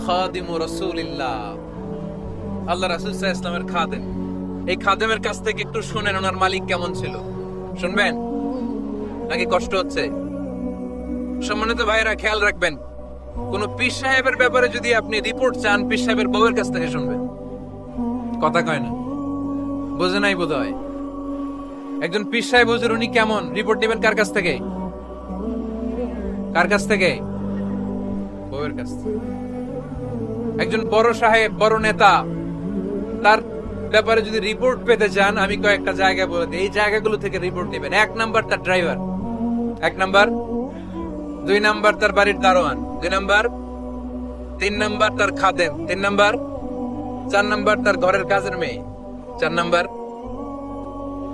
খাদিমু রাসূলিল্লাহ, আল্লাহ রাসূল সাল্লাল্লাহু আলাইহি ওয়াসাল্লামের খাদেম। এই খাদেমের কাছ থেকে একটু শুনেন ওনার মালিক কেমন ছিল। শুনবেন নাকি কষ্ট হচ্ছে? সম্মানিত ভাইরা খেয়াল রাখবেন, কোন পীর সাহেবের ব্যাপারে যদি আপনি রিপোর্ট চান, পীর সাহেবের বউয়ের কাছ থেকে শুনবেন। কথা কয় না, বোঝে নাই বোধ হয়। একজন পীর সাহেব হুজুর উনি কেমন, রিপোর্ট নেবেন কার কাছ থেকে? কার কাছ থেকে? বউয়ের কাছ থেকে। একজন বড় সাহেব, বড় নেতা, তার ব্যাপারে যদি রিপোর্ট পেতে চান, আমি কয়েকটা জায়গা বলে দিই, এই জায়গাগুলো থেকে রিপোর্ট নেবেন। 1 নাম্বার তার ড্রাইভার, 1 নাম্বার। 2 নাম্বার তার বাড়ির দারোয়ান, 2 নাম্বার। 3 নাম্বার তার খাদেম, 3 নাম্বার। 4 নাম্বার তার ঘরের কাজের মেয়ে, 4 নাম্বার।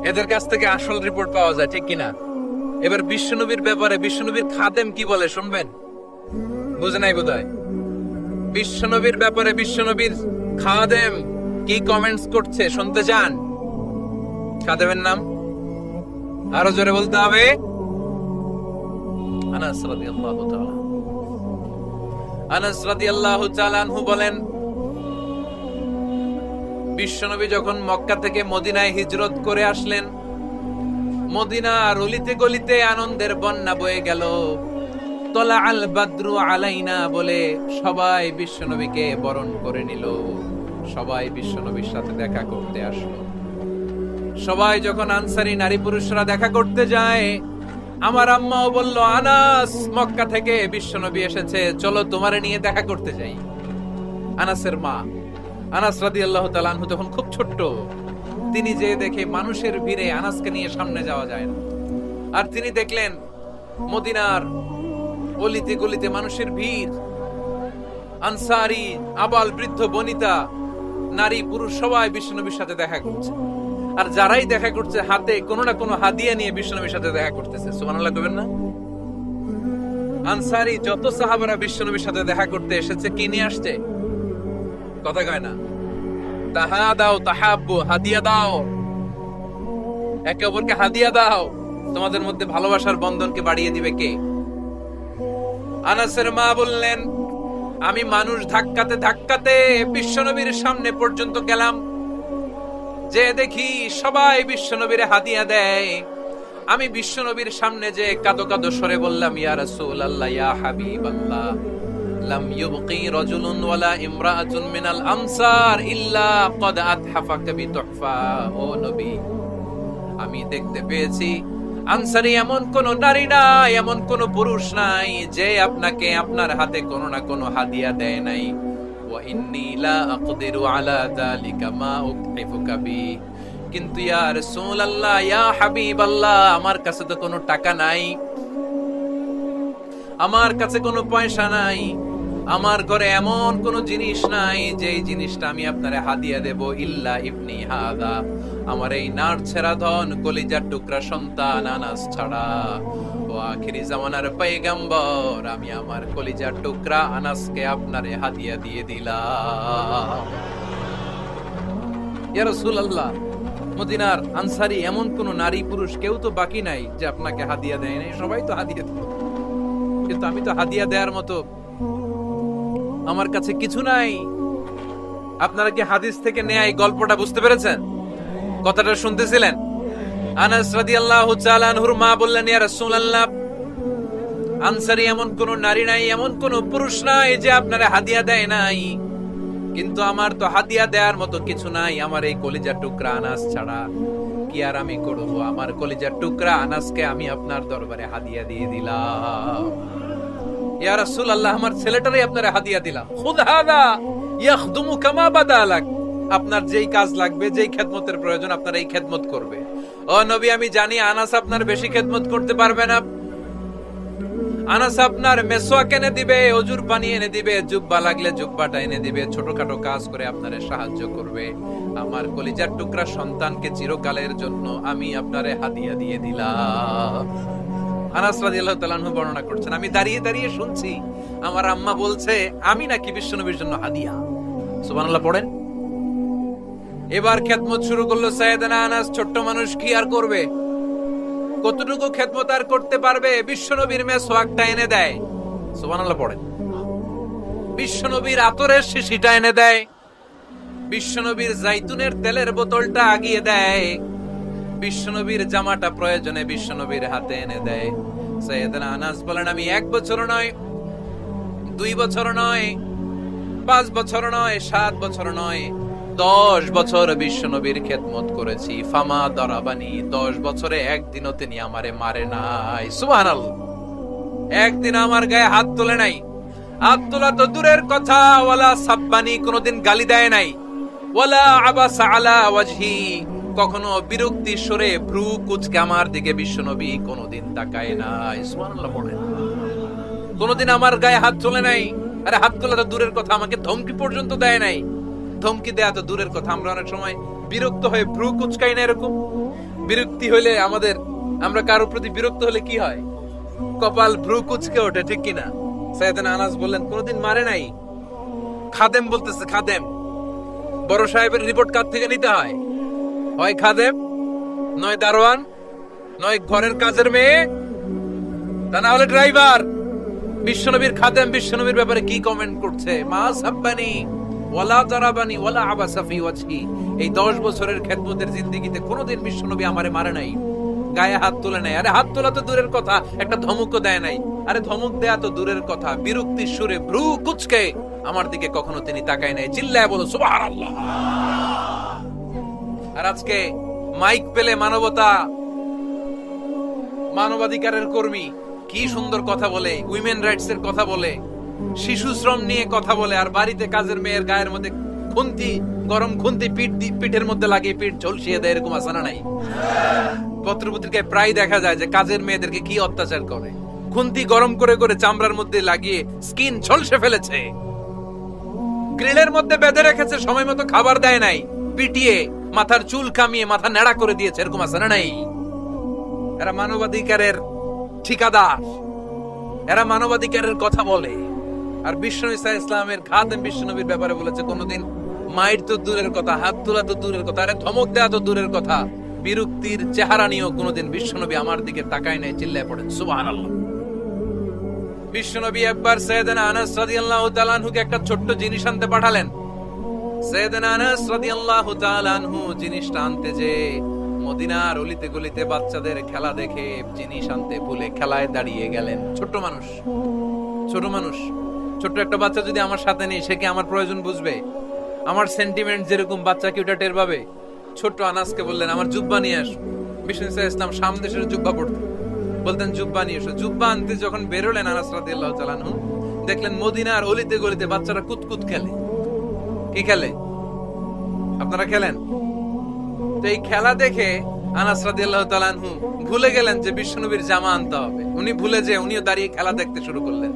এদের কাছ থেকে আসল রিপোর্ট পাওয়া যায়, ঠিক কিনা? এবার বিশ্বনবীর ব্যাপারে বিশ্বনবীর খাদেম কি বলে শুনবেন? বুঝে নাই বোধ হয়। বিশ্বনবীর ব্যাপারে বিশ্বনবীর খাদেম কি কমেন্টস করছে শুনতে চান? খাদেমের নাম আরো জোরে বলতে হবে। আনাস রাদিয়াল্লাহু তাআলা, আনাস রাদিয়াল্লাহু তাআলা আনহু বলেন, বিশ্বনবী যখন মক্কা থেকে মদিনায় হিজরত করে আসলেন, মদিনার অলিতে গলিতে আনন্দের বন্যা বয়ে গেল। তলা আল বাদরু আলাইনা বলে সবাই বিশ্বনবীকে বরণ করে নিল, সবাই বিশ্বনবীর সাথে দেখা করতে আসলো। সবাই যখন আনসারী নারী পুরুষরা দেখা করতে যায়, আমার আম্মাও বলল, আনাস মক্কা থেকে বিশ্বনবী এসেছে, চলো তোমারে নিয়ে দেখা করতে যাই। আনাসের মা আনাস রাদিয়াল্লাহু তাআলা আনহু তখন খুব ছোট্ট, তিনি যে দেখে মানুষের ভিড়ে আনাসকে নিয়ে সামনে যাওয়া যায় না। আর তিনি দেখলেন মদিনার অলিতে গলিতে মানুষের ভিড়, আনসারী, আবাল বৃদ্ধ বনিতা, নারী পুরুষ সবাই বিশ্বনবীর সাথে দেখা করছে। আর যারাই দেখা করছে হাতে কোনো না কোনো হাদিয়া নিয়ে বিশ্বনবীর সাথে দেখা করতেছে। সুবহানাল্লাহ কইবেন না? আনসারী যত সাহাবারা বিশ্বনবীর সাথে দেখা করতে এসেছে কি নিয়ে আসছে? কথা কয় না। তাহাদাও তাহাব্বু, হাদিয়া দাও, একে অপরকে হাদিয়া দাও। তোমাদের মধ্যে ভালোবাসার বন্ধনকে বাড়িয়ে দিবে কে? আনাসের মা বললেন, আমি মানুষ ধাক্কাতে ধাক্কাতে বিশ্বনবীর সামনে পর্যন্ত গেলাম, যে দেখি সবাই বিশ্বনবীর হাদিয়া দেয়। আমি বিশ্বনবীর সামনে যে কাঁদো কাঁদো স্বরে বললাম, ইয়া রাসূলুল্লাহ, ইয়া হাবিবাল্লাহ, লাম ইউবকি রাজুলুন ওয়ালা ইমরাআতুন মিনাল আনসার ইল্লা ক্বাদ আতহাফাকা বিতুহফা। ও নবী, আমি দেখতে পেয়েছি আনসারী এমন কোন নারী নাই, এমন কোন পুরুষ নাই যে আপনাকে আপনার হাতে কোন না কোন হাদিয়া দেয় নাই। ওয়া ইন্নী লা আকদিরু আলা যালিকা মা উকহিফুকা বি। কিন্তু ইয়া রাসূলুল্লাহ, ইয়া হাবিবাল্লাহ, আমার কাছে তো কোনো টাকা নাই, আমার কাছে কোনো পয়সা নাই, আমার ঘরে এমন কোনো জিনিস নাই যে জিনিসটা আমি আপনারে হাদিয়া দেব, ইল্লা ইবনি হাদা, আমার এই নার ছেড়া ধন কলিজার টুকরা সন্তান আনাস ছাড়া। ও আখিরি জামানার পয়গম্বর, আমি আমার কলিজার টুকরা আনাসকে আপনারে হাদিয়া দিয়ে দিলাম। ইয়া রাসূলুল্লাহ, মদিনার আনসারী এমন কোন নারী পুরুষ কেউ তো বাকি নাই যে আপনাকে হাদিয়া দেয় নাই, সবাই তো হাদিয়া দিল, কিন্তু আমি তো হাদিয়া দেওয়ার মতো আমার কাছে কিছু নাই। আপনারা কি হাদিস থেকে নেয়া এই গল্পটা বুঝতে পেরেছেন? কথাটা শুনতেছিলেন? আনাস রাদিয়াল্লাহু তাআলা আনহুর মা বললেন, ইয়া রাসূলুল্লাহ, আনসারী এমন কোন নারী নাই, এমন কোন পুরুষ নাই যে আপনারে হাদিয়া দেয় নাই, কিন্তু আমার তো হাদিয়া দেওয়ার মতো কিছু নাই আমার এই কলিজার টুকরা আনাস ছাড়া। কি আর আমি করব? আমার কলিজার টুকরা আনাসকে আমি আপনার দরবারে হাদিয়া দিয়ে দিলাম। ইয়া রাসূলুল্লাহ, আমার ছেলেটারই আপনারে হাদিয়া দিলাম। খুদ হাদা ইয়াখদুমু কামা বাদালাক, আপনার যেই কাজ লাগবে, যেই খেদমতের প্রয়োজন, আপনার এই খেদমত করবে। ও নবী, আমি জানি আনাস আপনার বেশি খেদমত করতে পারবে না। আনাস আপনার মেসওয়াক এনে দিবে, অজুর পানি এনে দিবে, জুব্বা লাগলে জুব্বাটা এনে দিবে, ছোটখাটো কাজ করে আপনারে সাহায্য করবে। আমার কলিজার টুকরা সন্তানকে চিরকালের জন্য আমি আপনারে হাদিয়া দিয়ে দিলাম। আনাস রাদিয়াল্লাহু তাআলা আনহু বর্ণনা করছেন, আমি দাঁড়িয়ে দাঁড়িয়ে শুনছি আমার আম্মা বলছে আমি নাকি বিশ্বনবীর জন্য হাদিয়া। সুবহানাল্লাহ পড়েন। এবার খেদমত শুরু করলো সাইয়েদনা আনাস। ছোট্ট মানুষ কি আর করবে? কতটুকু খেদমত আর করতে পারবে? বিশ্বনবীর মেসওয়াকটা এনে দেয়। সুবহানাল্লাহ পড়েন। বিশ্বনবীর আতরের শিশিটা এনে দেয়, বিশ্বনবীর জাইতুনের তেলের বোতলটা আগিয়ে দেয়, বিশ্বনবীর জামাটা প্রয়োজনে বিশ্বনবীর হাতে এনে দেয়। সাইয়েদনা আনাস বলেন, আমি 1 বছর নয়, 2 বছর নয়, 5 বছর নয়, 7 বছর নয়, 10 বছর বিশ্বনবীর খেদমত করেছি। ফামা দারাবানি, 10 বছরে একদিনও তিনি আমারে মারে নাই। সুবহানাল্লাহ। একদিন আমার গায়ে হাত তোলে নাই। হাত তোলা তো দূরের কথা, ওয়ালা সাব্বানি, কোনদিন গালি দেয় নাই। ওয়ালা আবাসা আলা ওয়াজহি, কখনো বিরক্তি সুরে ভ্রু কুঁচকে আমার দিকে বিশ্বনবী কোনদিন তাকায় নাই। সুবহানাল্লাহ বলেন। কোনদিন আমার গায়ে হাত তোলে নাই। আরে হাত তোলা তো দূরের কথা, আমাকে ধমকি পর্যন্ত দেয় নাই। ধমকি দেয়া তো দূরের কথা, আমরা অনেক সময় বিরক্ত হয়ে ভ্রু কুঁচকাই না। এরকম বিরক্তি হইলে আমরা কারো প্রতি বিরক্ত হলে কি হয়? কপাল ভ্রু কুঁচকে ওঠে, ঠিক কিনা? সাইয়েদনা আনাস বললেন, কোনদিন মারে নাই। খাদেম বলতেছে, খাদেম, বড় সাহেবের রিপোর্ট কার থেকে নিতে হয়? হয় খাদেম, নয় দারোয়ান, নয় ঘরের কাজের মেয়ে, তা না হলে ড্রাইভার। বিশ্বনবীর খাদেম বিশ্বনবীর ব্যাপারে কি কমেন্ট করছে? মা সাব্বানি ওয়ালা দারাবানি ওয়ালা আবাসা ফি ওয়াজহি। এই 10 বছরের খেদমতের জিন্দেগিতে কোনোদিন বিশ্বনবী আমারে মারে নাই, গায়ে হাত তোলে নাই। আরে হাত তোলা তো দূরের কথা, একটা ধমকও দেয় নাই। আরে ধমক দেয়া তো দূরের কথা, বিরক্তির সুরে ভ্রু কুঁচকে আমার দিকে কখনো তিনি তাকায় নাই। চিল্লায় বলো সুবহানাল্লাহ। আর আজকে মাইক পেলে মানবাধিকারের কর্মী কি সুন্দর কথা বলে, উইমেন রাইটস এর কথা বলে, শিশু শ্রম নিয়ে কথা বলে, আর বাড়িতে কাজের মেয়ের গায়ের মধ্যে গরম খুন্তি পিঠের মধ্যে লাগিয়ে পিঠ ঝলসিয়ে দেয়। এরকম আছে না নাই? পত্রপত্রিকায় প্রায় দেখা যায় যে কাজের মেয়েদেরকে কি অত্যাচার করে। খুন্তি গরম করে করে চামড়ার মধ্যে লাগিয়ে স্কিন ঝলসে ফেলেছে, গ্রিলের মধ্যে বেঁধে রেখেছে, সময় মতো খাবার দেয় নাই, পিটিয়ে মাথার চুল কামিয়ে মাথা নেড়া করে দিয়েছে। এরকম আছে না নাই? এরা মানবাধিকারের ঠিকাদার, এরা মানবাধিকারের কথা বলে। আর বিশ্বনবী সাল্লাল্লাহু আলাইহি ওয়াসাল্লামের খাদেম বিশ্বনবীর ব্যাপারে বলেছে, কোনদিন মাইর তো দূরের কথা, হাত তোলা তো দূরের কথা, আরে ধমক দেয়া তো দূরের কথা, বিরক্তির চেহারা নিয়েও কোনদিন বিশ্বনবী আমার দিকে তাকায় নাই। চিল্লায় পড়েন সুবহানাল্লাহ। বিশ্বনবী একবার সাইয়েদনা আনাস রাদিয়াল্লাহু তাআলা আনহুকে একটা ছোট্ট জিনিস আনতে পাঠালেন। সাইয়েদনা আনাস রাদিয়াল্লাহু তাআলা আনহু জিনিসটা আনতে যে মদিনার অলিতে গলিতে বাচ্চাদের খেলা দেখে জিনিস আনতে ভুলে খেলায় দাঁড়িয়ে গেলেন। ছোট মানুষ, ছোট্ট একটা বাচ্চা যদি আমার সাথে নেই, সে কি আমার প্রয়োজন বুঝবে? আমার সেন্টিমেন্ট যেরকম বাচ্চা কি ওটা টের পাবে? ছোট্ট আনাসকে বললেন, আমার জুব্বা নিয়ে আসো। বিষ্ণু ইসলাম শাম দেশের জুব্বা পড়তেন, বলতেন জুব্বা নিয়ে এসো। জুব্বা আনতে যখন বেরোলেন আনাস রাদিয়াল্লাহু তাআলা আনহু, দেখলেন মদিনার অলিতে গলিতে বাচ্চারা কুতকুত খেলে। কি খেলে? আপনারা খেলেন তো? এই খেলা দেখে আনাস রাদিয়াল্লাহু তাআলা আনহু ভুলে গেলেন যে বিশ্বনবীর জামা আনতে হবে। উনি ভুলে যে উনিও দাঁড়িয়ে খেলা দেখতে শুরু করলেন।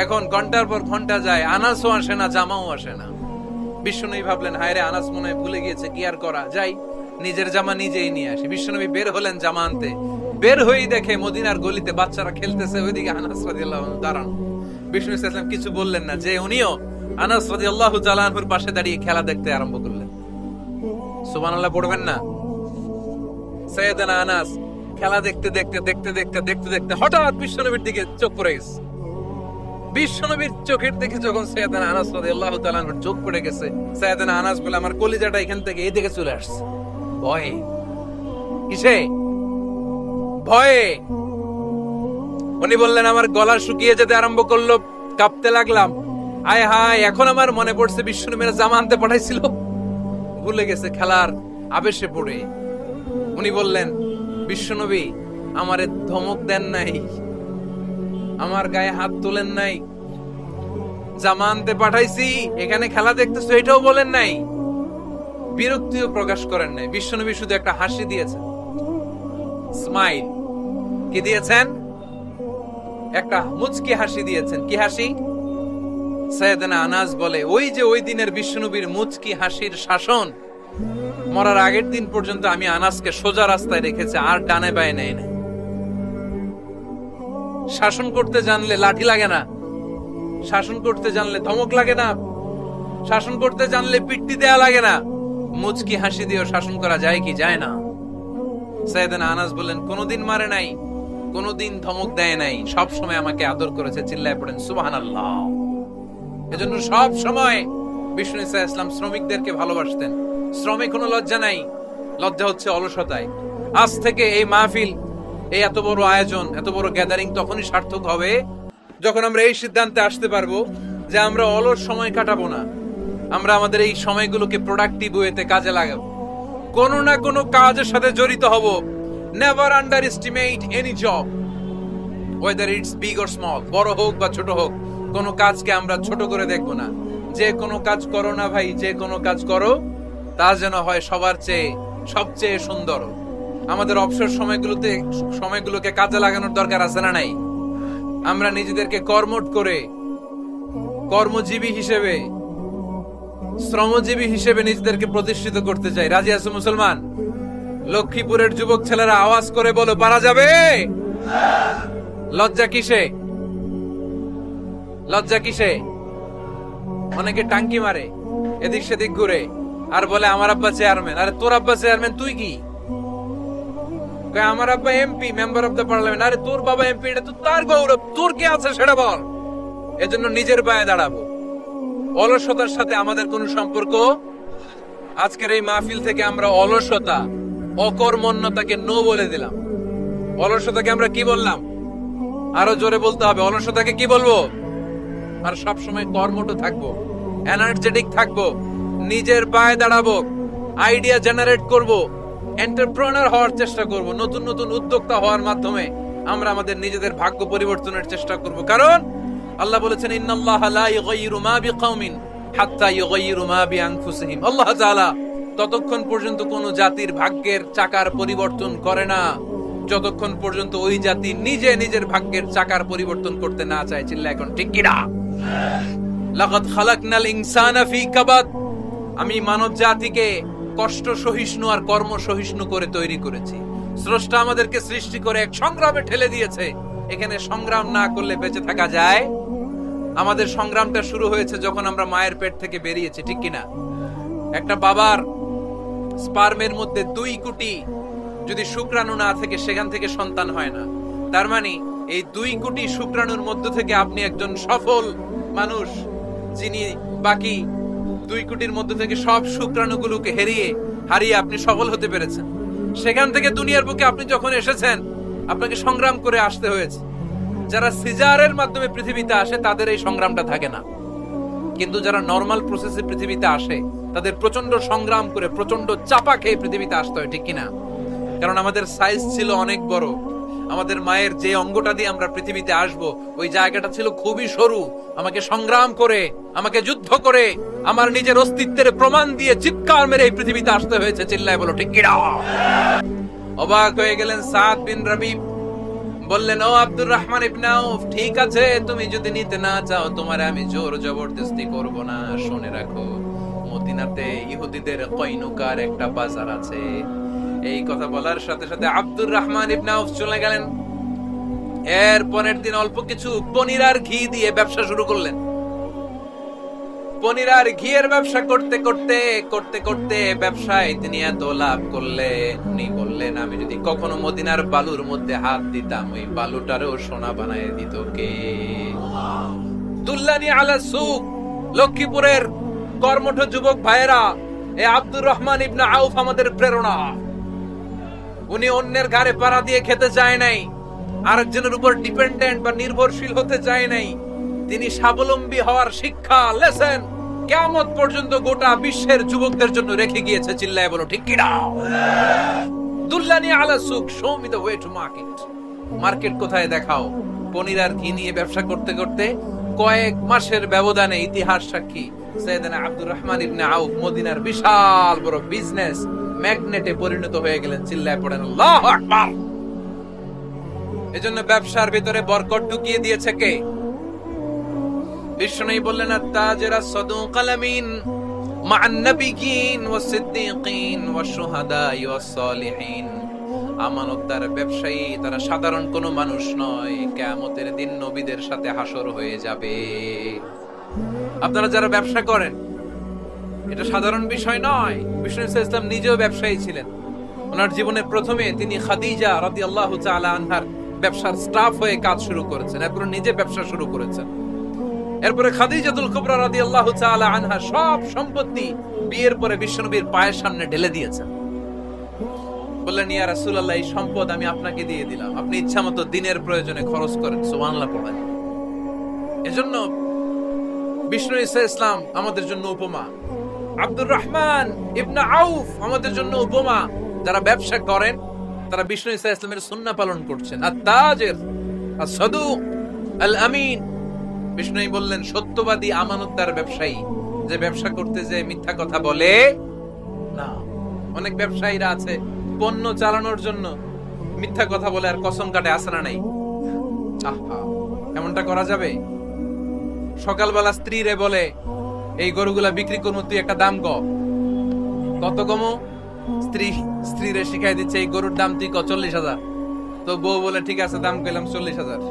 এখন ঘন্টার পর ঘন্টা যায়, আনাসও আসে না, জামাও আসে না। বিশ্বনবী ভাবলেন, হায় রে, আনাস মনে হয় ভুলে গিয়েছে, কি আর করা যায়, নিজের জামা নিজেই নিয়ে আসি। বিশ্বনবী বের হলেন জামা আনতে। বের হয়েই দেখে মদিনার গলিতে বাচ্চারা খেলতেছে, ওইদিকে আনাস রাদিয়াল্লাহু আনহু দাঁড়ানো। বিষ্ণু ইসলাম কিছু বললেন না, যে উনিও আনাস রাদিয়াল্লাহু তাআলা আনহুর পাশে দাঁড়িয়ে খেলা দেখতে আরম্ভ করলেন। সুবহানাল্লাহ পড়বেন না? সাইয়েদনা আনাস খেলা দেখতে দেখতে হঠাৎ বিশ্বনবীর দিকে চোখ পড়ে গেছে। বিশ্বনবীর চোখের দিকে যখন সাইয়েদনা আনাস রাদিয়াল্লাহু তাআলা আনহুর চোখ পড়ে গেছে, সাইয়েদনা আনাস বলে, আমার কলিজাটা এখান থেকে এই দিকে চলে আসছে। ভয়ে। কিসে? ভয়ে। উনি বললেন আমার গলা শুকিয়ে যেতে আরম্ভ করলো, কাঁপতে লাগলাম। আয় হায়, এখন আমার মনে পড়ছে বিশ্বনবীর জামা আনতে পাঠাইছিল, ভুলে গেছে খেলার আবেশে পড়ে। উনি বললেন, বিশ্বনবী আমারে ধমক দেন নাই, আমার গায়ে হাত তোলেন নাই, জামা আনতে পাঠাইছি, এখানে খেলা দেখতেছো এটাও বলেন নাই, বিরক্তিও প্রকাশ করেন নাই। বিশ্বনবী শুধু একটা হাসি দিয়েছেন, স্মাইল। কি দিয়েছেন? একটা মুচকি হাসি দিয়েছেন। কি হাসি? সাইয়েদনা আনাস বলে, ওই যে ওই দিনের বিশ্বনবীর মুচকি হাসির শাসন, মরার আগের দিন পর্যন্ত আমি আনাসকে সোজা রাস্তায় রেখেছি, আর ডানে বায়ে নেই না। শাসন করতে জানলে লাঠি লাগে না, শাসন করতে জানলে ধমক লাগে না, শাসন করতে জানলে পিট্টি দেয়া লাগে না। মুচকি হাসি দিয়েও শাসন করা যায় কি যায় না? সাইয়েদনা আনাস বলেন, কোনদিন মারে নাই, কোনদিন ধমক দেয় নাই, সব সময় আমাকে আদর করেছে। চিল্লায় পড়েন সুবহানাল্লাহ। এজন্য সব সময় বিষ্ণু ইসা ইসলাম শ্রমিকদেরকে ভালোবাসতেন। শ্রমে কোনো লজ্জা নাই, লজ্জা হচ্ছে অলসতায়। আজ থেকে এই মাহফিল, এই এত বড় আয়োজন, এত বড় গ্যাদারিং তখনই সার্থক হবে যখন আমরা এই সিদ্ধান্তে আসতে পারবো যে আমরা অলস সময় কাটাবো না, আমরা আমাদের এই সময়গুলোকে প্রোডাক্টিভ ওয়েতে কাজে লাগাবো, কোনো না কোনো কাজের সাথে জড়িত হব। Never under estimate any job, whether it's big or small, বড় হোক বা ছোট হোক, কোনো কাজকে আমরা ছোট করে দেখবো না। যে কোনো কাজ করো না ভাই, যে কোনো কাজ করো তা যেন হয় সবার চেয়ে সবচেয়ে সুন্দর। আমাদের অবসর সময়গুলোকে কাজে লাগানোর দরকার আছে না নাই? আমরা নিজেদেরকে কর্মঠ করে, কর্মজীবী হিসেবে, শ্রমজীবী হিসেবে নিজেদেরকে প্রতিষ্ঠিত করতে চাই। রাজি আছো মুসলমান? লক্ষ্মীপুরের যুবক ছেলেরা আওয়াজ করে বলো, পারা যাবে? লজ্জা কিসে? লজ্জা কিসে? অনেকে টাঙ্কি মারে, এদিক সেদিক ঘুরে, আর বলে আমার আব্বা চেয়ারম্যান। আরে তোর আব্বা চেয়ারম্যান, তুই কি? আমার আব্বা MP, member of the parliament. আরে তোর বাবা এমপি, এটা তো তার গৌরব, তোর কি আছে সেটা বল। এজন্য নিজের পায়ে দাঁড়াবো। অলসতার সাথে আমাদের কোন সম্পর্ক। আজকের এই মাহফিল থেকে আমরা অলসতা, অকর্মণ্যতাকে নো বলে দিলাম। অলসতাকে আমরা কি বললাম? আরো জোরে বলতে হবে, অলসতাকে কি বলবো? আর সব সময় কর্মঠ থাকবো, এনার্জেটিক থাকবো, নিজের পায়ে দাঁড়াবো, আইডিয়া জেনারেট করব, এন্টারপ্রেনার হওয়ার চেষ্টা করব, নতুন নতুন উদ্যোক্তা হওয়ার মাধ্যমে আমরা আমাদের নিজেদের ভাগ্য পরিবর্তনের চেষ্টা করব। কারণ আল্লাহ বলেছেন, ইন্নাল্লাহা লা ইউগাইয়িরু মা বিকাওমিন হাত্তা ইউগাইয়িরু মা বিআনফুসিহিম। আল্লাহ তাআলা ততক্ষণ পর্যন্ত কোন জাতির ভাগ্যের চাকার পরিবর্তন করে না যতক্ষণ পর্যন্ত ওই জাতি নিজে নিজের ভাগ্যের চাকার পরিবর্তন করতে না চায়। চিল্লা এখন ঠিক কি না? লাকাদ খালাকনাল ইনসানা ফি কাবাদ। আমি মানব জাতিকে কষ্ট সহিষ্ণু আর কর্ম সহিষ্ণু করে তৈরি করেছি। স্রষ্টা আমাদেরকে সৃষ্টি করে এক সংগ্রামে ঠেলে দিয়েছে। এখানে সংগ্রাম না করলে বেঁচে থাকা যায়? আমাদের সংগ্রামটা শুরু হয়েছে যখন আমরা মায়ের পেট থেকে বেরিয়েছি, ঠিক কিনা? একটা বাবার স্পার্মের মধ্যে 2 কোটি যদি শুক্রাণু না থেকে সেখান থেকে সন্তান হয় না। তার মানে এই 2 কোটি শুক্রাণুর মধ্য থেকে আপনি একজন সফল মানুষ, যিনি বাকি 2 কোটির মধ্য থেকে সব শুক্রাণুগুলোকে হারিয়ে আপনি সফল হতে পেরেছেন। সেখান থেকে দুনিয়ার বুকে আপনি যখন এসেছেন, আপনাকে সংগ্রাম করে আসতে হয়েছে। যারা সিজারের মাধ্যমে পৃথিবীতে আসে তাদের এই সংগ্রামটা থাকে না, কিন্তু যারা নরমাল প্রসেসে পৃথিবীতে আসে তাদের প্রচন্ড সংগ্রাম করে, প্রচন্ড চাপা খেয়ে পৃথিবীতে আসতে হয়, ঠিক কিনা? কারণ আমাদের সাইজ ছিল অনেক বড়। আমাদের মায়ের যে অঙ্গটা দিয়ে আমরা পৃথিবীতে আসব, ওই জায়গাটা ছিল খুবই সরু। আমাকে সংগ্রাম করে, আমাকে যুদ্ধ করে, আমার নিজের অস্তিত্বের প্রমাণ দিয়ে চিৎকার মেরে এই পৃথিবীতে আসতে হয়েছে। চিল্লায় বলো ঠিক কিনা? অবাক হয়ে গেলেন সাদ বিন রবি, বললেন, ও আব্দুর রহমান ইবনে আউফ, ঠিক আছে, তুমি যদি নিতে না চাও তোমারে আমি জোর জবরদস্তি করব না। শুনে রাখো, মদিনাতে ইহুদিদের কয়নুকার একটা বাজার আছে। এই কথা বলার সাথে সাথে আব্দুর রহমান ইবনে আউফ চলে গেলেন। এর পরের দিন অল্প কিছু পনির আর ঘি দিয়ে ব্যবসা শুরু করলেন। পনির আর ঘিয়ের ব্যবসা করতে করতে ব্যবসায় তিনি এত লাভ করলেন, উনি বললেন, আমি যদি কখনো মদিনার বালুর মধ্যে হাত দিতাম, ওই বালুটারও সোনা বানায় দিত কে? দুল্লানি আলা সুক। লক্ষ্মীপুরের কর্মঠ যুবক ভাইয়েরা, এই আব্দুর রহমান ইবনে আউফ আমাদের প্রেরণা। উনি অন্যের ঘাড়ে পাড়া দিয়ে খেতে চায় নাই, আরেকজনের উপর ডিপেন্ডেন্ট বা নির্ভরশীল হতে চায় নাই। তিনি স্বাবলম্বী হওয়ার শিক্ষা, লেসন কিয়ামত পর্যন্ত গোটা বিশ্বের যুবকদের জন্য রেখে গিয়েছে। চিল্লায় বলো ঠিক কি না? দুল্লানি আলা সুক, show me the way to market. Market কোথায় দেখাও। পনির আর ঘি নিয়ে ব্যবসা করতে করতে কয়েক মাসের ব্যবধানে ইতিহাস সাক্ষী সাইয়েদনা আব্দুর রহমান ইবনে আউফ মদিনার বিশাল বড় বিজনেস ম্যাগনেটে পরিণত হয়ে গেলেন। চিল্লায় পড়েন আল্লাহু আকবার। এজন্য ব্যবসার ভিতরে বরকত ঢুকিয়ে দিয়েছে কে? বিষ্ণুই বললেন আত-তাজিরা সাদুকাল আমিন মা'আন নাবিয়্যিন ওয়াস সিদ্দীকিন ওয়াস শুহাদা'i ওয়াস সালিহিন। আমানতদার ব্যবসায়ী তারা সাধারণ কোনো মানুষ নয়, কিয়ামতের দিন নবীদের সাথে হাসর হয়ে যাবে। আপনারা যারা ব্যবসা করেন, এটা সাধারণ বিষয় নয়। বিষ্ণু ইসলাম নিজেও ব্যবসায়ী ছিলেন। ওনার জীবনের প্রথমে তিনি খাদিজা রাদিয়াল্লাহু তাআলা আনহার ব্যবসার স্টাফ হয়ে কাজ শুরু করেছেন, এরপর নিজে ব্যবসা শুরু করেছেন। এরপরে খাদিজাতুল কুবরা রাদিয়াল্লাহু তাআলা আনহা সব সম্পত্তি বিয়ের পরে বিশ্বনবীর পায়ের সামনে ঢেলে দিয়েছেন। বললেন, ইয়া রাসূলুল্লাহ, এই সম্পদ আমি আপনাকে দিয়ে দিলাম, আপনি ইচ্ছামতো দিনের প্রয়োজনে খরচ করেন। সুবহানাল্লাহ পড়েন। এজন্য বিষ্ণু ইসলাম আমাদের জন্য উপমা, আব্দুর রহমান ইবনে আউফ আমাদের জন্য উপমা। যারা ব্যবসা করেন তারা বিষ্ণু ইসলামের সুন্নাহ পালন করছেন। আত-তাজির আস-সাদুক আল আমিন। বিষ্ণুই বললেন, সত্যবাদী আমানতদার ব্যবসায়ী যে ব্যবসা করতে যে মিথ্যা কথা বলে না। অনেক ব্যবসায়ীরা আছে পণ্য চালানোর জন্য মিথ্যা কথা বলে আর কসম কাটে, আছে না নাই? আহা, এমনটা করা যাবে? সকালবেলা স্ত্রীরে বলে, এই গরুগুলা বিক্রি করবো, তুই একটা দাম কত কমো? স্ত্রীরে শিখাই দিচ্ছে, এই গরুর দাম তুই 40,000। তো বউ বলে, ঠিক আছে, দাম কইলাম 40,000।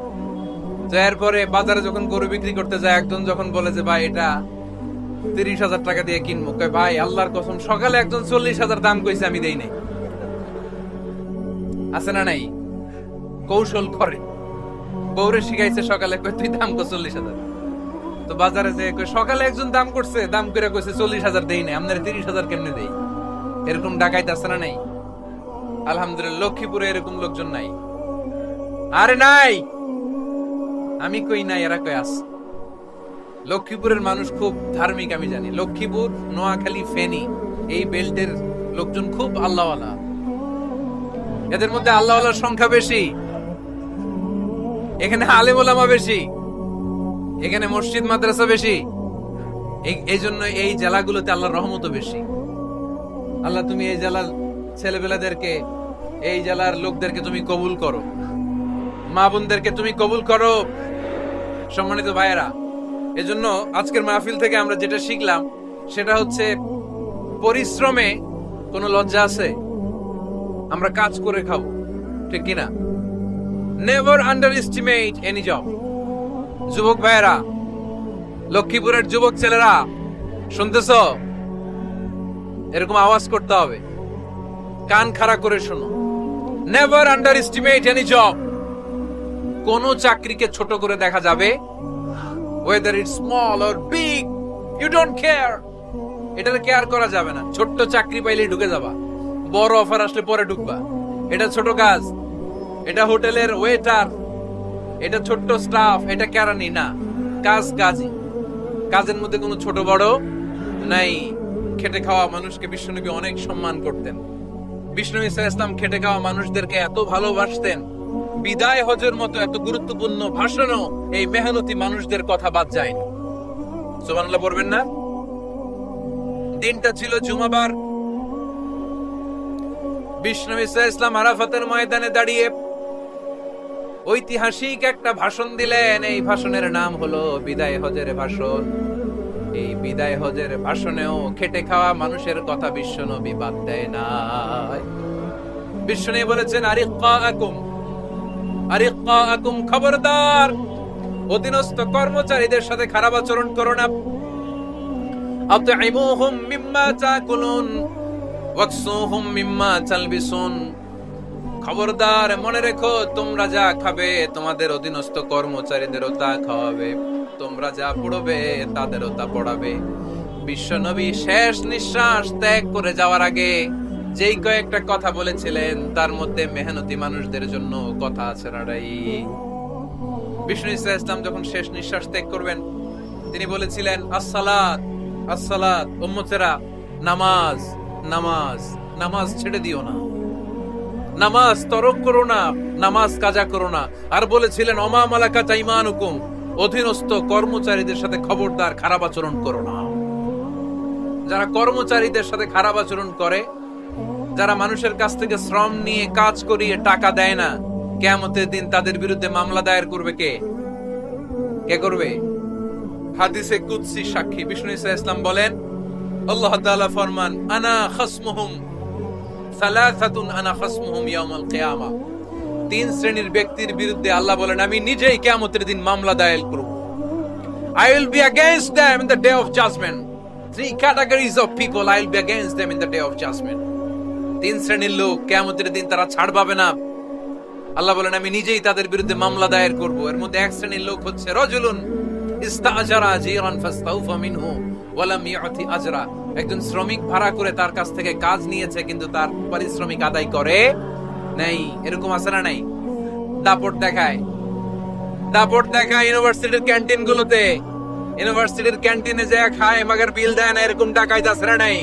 তো এরপরে বাজারে যখন গরু বিক্রি করতে যায়, একজন যখন বলে যে ভাই এটা 30,000 টাকা দিয়ে কিনবো, কয় ভাই আল্লাহর কসম সকালে একজন 40,000 দাম কইছে, আমি দেই নাই। আছে না নাই? কৌশল করে। বউরে শিখাইছে সকালে, কয় তুই দাম কর 40,000। তো বাজারে যে সকালে একজন দাম করছে, দাম করে কইছে 40,000 দেই নাই, আপনার 30,000 কেমনে দেই? এরকম ডাকাইত আছে না নাই? আলহামদুলিল্লাহ লক্ষ্মীপুরে এরকম লোকজন নাই। আরে নাই, আমি কই নাই, এরা কই আছে। লক্ষ্মীপুরের মানুষ খুব ধার্মিক, আমি জানি। লক্ষ্মীপুর, নোয়াখালী, ফেনী এই বেল্টের লোকজন খুব আল্লাহওয়ালা। এদের মধ্যে আল্লাহওয়ালার সংখ্যা বেশি, এখানে আলেম ওলামা বেশি, এখানে মসজিদ মাদ্রাসা বেশি। এই জন্য এই জেলাগুলোতে আল্লাহর রহমতও বেশি। আল্লাহ তুমি এই জেলার ছেলেবেলাদেরকে, এই জেলার লোকদেরকে তুমি কবুল করো, মা বোনদেরকে তুমি কবুল করো। সম্মানিত ভাইয়েরা, এজন্য আজকের মাহফিল থেকে আমরা যেটা শিখলাম সেটা হচ্ছে, পরিশ্রমে কোনো লজ্জা আছে? আমরা কাজ করে খাবো, ঠিক কিনা? Never under estimate any job. যুবক ভাইয়েরা, লক্ষ্মীপুরের যুবক ছেলেরা, শুনতেছ? এরকম আওয়াজ করতে হবে, কান খাড়া করে শোনো। Never under estimate any job. কোন চাকরিকে ছোট করে দেখা যাবে, whether it's small or big, you don't care. এটার কেয়ার করা যাবে না। ছোট্ট চাকরি পাইলেই ঢুকে যাবা, বড় অফার আসলে পরে ঢুকবা। এটা ছোট কাজ, এটা হোটেলের ওয়েটার, এটা ছোট্ট স্টাফ, এটা কেরানি না। কাজ কাজই, কাজের মধ্যে কোনো ছোট বড় নাই। খেটে খাওয়া মানুষকে বিশ্বনবী অনেক সম্মান করতেন। বিষ্ণু ইসলাম খেটে খাওয়া মানুষদেরকে এত ভালোবাসতেন, বিদায় হজের মতো এত গুরুত্বপূর্ণ ভাষণও এই মেহনতি মানুষদের কথা বাদ যায়নি। সুবহানাল্লাহ পড়বেন না? দিনটা ছিল জুমাবার। বিষ্ণু ইসলাম আরাফাতের ময়দানে দাঁড়িয়ে ঐতিহাসিক একটা ভাষণ দিলেন। এই ভাষণের নাম হলো বিদায় হজের ভাষণ। এই বিদায় হজের ভাষণেও খেটে খাওয়া মানুষের কথা বিশ্বনবী বাদ দেয় নাই। বিশ্বনবী বলেছেন, আরিক্কাকুম, খবরদার, অধীনস্থ কর্মচারীদের সাথে খারাপ আচরণ করো না। আতঈমুহুম মিম্মা তাকুলুন ওয়াকসুহুম মিম্মা তালবিসুন। খবরদার, মনে রেখো, তোমরা যা খাবে তোমাদের অধীনস্থ কর্মচারীদেরও তা খাওয়াবে, তোমরা যা পড়বে তাদেরও তা পড়াবে। বিশ্বনবী শেষ নিঃশ্বাস ত্যাগ করে যাওয়ার আগে যেই কয়েকটা কথা বলেছিলেন তার মধ্যে মেহনতি মানুষদের জন্য কথা আছে নাড়াই। বিষ্ণু ইসলাম যখন শেষ নিঃশ্বাস ত্যাগ করবেন তিনি বলেছিলেন আসসালাত আসসালাত, উম্মতেরা নামাজ নামাজ নামাজ ছেড়ে দিও না, নামাজ তরক করো না, নামাজ কাজা করো না। আর বলেছিলেন অমা মালাকাত আইমানুকুম, অধীনস্থ কর্মচারীদের সাথে খবরদার খারাপ আচরণ করো না। যারা কর্মচারীদের সাথে খারাপ আচরণ করে, যারা মানুষের কাছ থেকে শ্রম নিয়ে কাজ করিয়ে টাকা দেয় না, কিয়ামতের দিন তাদের বিরুদ্ধে মামলা দায়ের করবে কে? কে করবে? হাদিসে কুদসি সাক্ষী বিষ্ণু ইসলাম বলেন, আল্লাহ তাআলা ফরমান আনা খাসমুহুম সালাসাতুন আনা খাসমুহুম ইয়াউমাল কিয়ামা। তিন শ্রেণীর ব্যক্তির বিরুদ্ধে আল্লাহ বলেন আমি নিজেই কিয়ামতের দিন মামলা দায়ের করব। I will be against them in the day of judgment. Three categories of people I will be against them in the day of judgment. তিন শ্রেণীর লোক কিয়ামতের দিন তারা ছাড় পাবে না। আল্লাহ বলেন আমি নিজেই তাদের বিরুদ্ধে মামলা দায়ের করব। এর মধ্যে এক শ্রেণীর লোক হচ্ছে রাজুলুন ইস্তাআজারা জিরান ফাস্তাউফা মিনহু ওয়া লাম ইউতি আজরা। একজন শ্রমিক ভাড়া করে তার কাছ থেকে কাজ নিয়েছে কিন্তু তার পারিশ্রমিক আদায় করে নাই। এরকম আছে না নাই? দাপট দেখায় ইউনিভার্সিটির ক্যান্টিন গুলোতে, ইউনিভার্সিটির ক্যান্টিনে যে খায় মাগার বিল দেয় না, এরকম টাকায় আছে না নাই?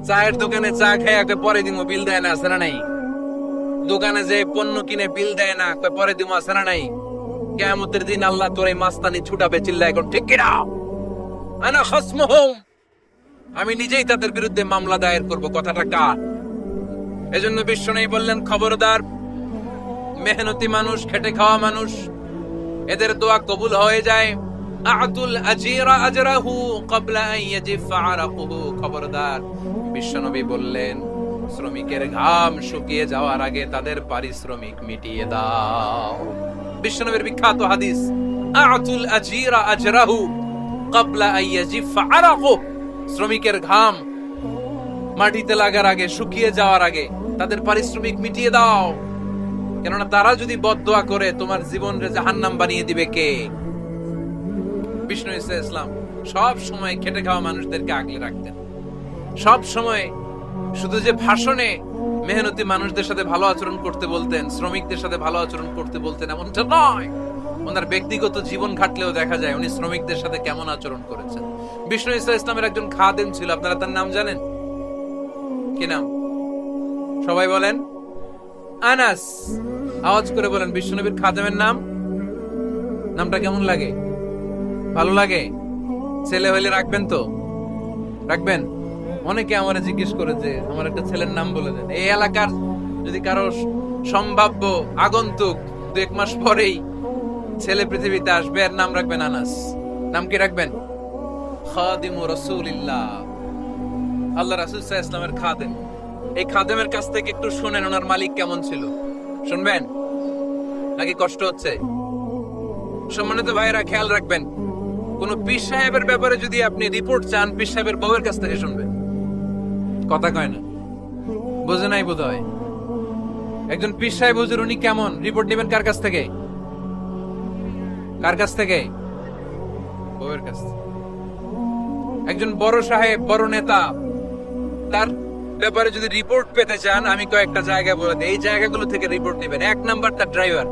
চায়ের দোকানে চা খায় পরে দিমো বিল দেয় না, আছে না নাই? দোকানে যে পণ্য কিনে বিল দেয় না, পরে দিমো, আছে না নাই? কিয়ামতের দিন আল্লাহ তোর এই মাস্তানি ছুটাবে, চিল্লা এখন ঠিক কিনা? আনা খাসমুহুম, আমি নিজেই তাদের বিরুদ্ধে মামলা দায়ের করব। কথাটা কার? এজন্য বিশ্বনবী বললেন খবরদার, মেহনতি মানুষ, খেটে খাওয়া মানুষ, এদের দোয়া কবুল হয়ে যায়। আতুল আজিরা আজরাহু ক্বাবলা আন ইয়াজিফা আরাকুহু। খবরদার, বিশ্বনবী বললেন শ্রমিকের ঘাম শুকিয়ে যাওয়ার আগে তাদের পারিশ্রমিক মিটিয়ে দাও। বিশ্বনবীর বিখ্যাত হাদিস আতুল আজিরা আজরাহু ক্বাবলা আন ইয়াজিফা আরাকুহু। শ্রমিকের ঘাম মাটিতে লাগার আগে, শুকিয়ে যাওয়ার আগে তাদের পারিশ্রমিক মিটিয়ে দাও। কেননা তারা যদি বদদোয়া করে তোমার জীবনকে জাহান্নাম বানিয়ে দিবে কে? বিষ্ণু ইসলাম সব সময় খেটে খাওয়া মানুষদেরকে আগলে রাখতেন। সব সময় শুধু যে ভাষণে মেহনতি মানুষদের সাথে ভালো আচরণ করতে বলতেন, শ্রমিকদের সাথে ভালো আচরণ করতে বলতেন এমনটা নয়, ওনার ব্যক্তিগত জীবন ঘাটলেও দেখা যায় উনি শ্রমিকদের সাথে কেমন আচরণ করেছেন। বিষ্ণু ইসলামের একজন খাদেম ছিল, আপনারা তার নাম জানেন? কি নাম? সবাই বলেন আনাস। আওয়াজ করে বলেন বিশ্বনবীর খাদেমের নাম। নামটা কেমন লাগে? ভালো লাগে? ছেলে হইলে রাখবেন তো? রাখবেন? অনেকে আমারে জিজ্ঞেস করে যে আমার একটা ছেলের নাম বলে দেন। এই এলাকার যদি কারো সম্ভাব্য আগন্তুক 2-1 মাস পরেই ছেলে পৃথিবীতে আসবে, এর নাম রাখবেন আনাস। নাম কি রাখবেন? খাদিমু রাসূলিল্লাহ, আল্লাহ রাসূল সাল্লাল্লাহু আলাইহি ওয়াসাল্লামের খাদেম। এই খাদেমের কাছ থেকে একটু শুনেন ওনার মালিক কেমন ছিল। শুনবেন নাকি কষ্ট হচ্ছে? সম্মানিত ভাইয়েরা খেয়াল রাখবেন, কোন পীর সাহেবের ব্যাপারে যদি আপনি রিপোর্ট চান, পীর সাহেবের বউয়ের কাছ থেকে শুনবেন। কথা কয় না, বোঝে নাই বোধ হয়। একজন পীর সাহেব হুজুর উনি কেমন, রিপোর্ট নেবেন কার কাছ থেকে? কার কাছ থেকে? বউয়ের কাছ থেকে। একজন বড় সাহেব, বড় নেতা, তার ব্যাপারে যদি রিপোর্ট পেতে চান, আমি কয়েকটা জায়গা বলে দিই, এই জায়গাগুলো থেকে রিপোর্ট নেবেন। 1 নাম্বার তার ড্রাইভার,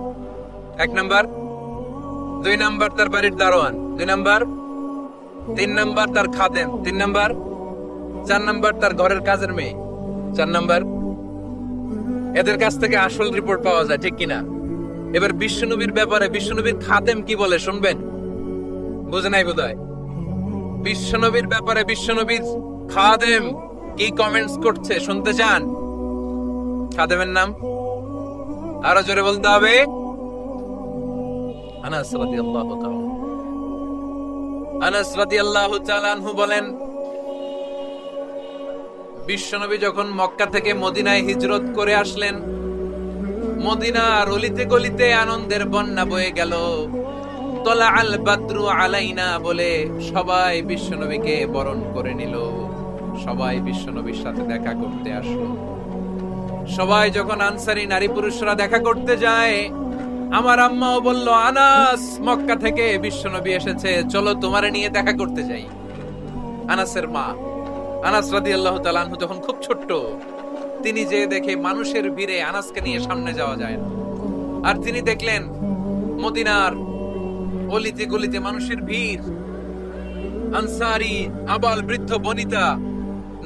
1 নাম্বার। 2 নাম্বার তার বাড়ির দারোয়ান, 2 নাম্বার। 3 নাম্বার তার খাদেম, 3 নাম্বার। 4 নাম্বার তার ঘরের কাজের মেয়ে, 4 নাম্বার। এদের কাছ থেকে আসল রিপোর্ট পাওয়া যায়, ঠিক কিনা? এবার বিশ্বনবীর ব্যাপারে বিশ্বনবীর খাদেম কি বলে শুনবেন? বুঝে নাই বোধহয়। বিশ্বনবীর ব্যাপারে বিশ্বনবীর খাদেম কি কমেন্টস করছে শুনতে চান? খাদেমের নাম আরো জোরে বলতে হবে। আনাস রাদিয়াল্লাহু তাআলা, আনাস রাদিয়াল্লাহু তাআলা আনহু বলেন বিশ্বনবী যখন মক্কা থেকে মদিনায় হিজরত করে আসলেন, মদিনার অলিতে গলিতে আনন্দের বন্যা বয়ে গেল। তলা আল বাদরু আলাইনা বলে সবাই বিশ্বনবীকে বরণ করে নিল। সবাই বিশ্বনবীর সাথে দেখা করতে আসলো। সবাই যখন আনসারী নারী পুরুষরা দেখা করতে যায়, আমার আম্মাও বলল, আনাস, মক্কা থেকে বিশ্বনবী এসেছে, চলো তোমারে নিয়ে দেখা করতে যাই। আনাসের মা, আনাস রাদিয়াল্লাহু তাআলা আনহু তখন খুব ছোট্ট। তিনি যে দেখে মানুষের ভিড়ে আনাসকে নিয়ে সামনে যাওয়া যায় না। আর তিনি দেখলেন মদিনার অলিতে গলিতে মানুষের ভিড়, আনসারী, আবাল বৃদ্ধ বনিতা,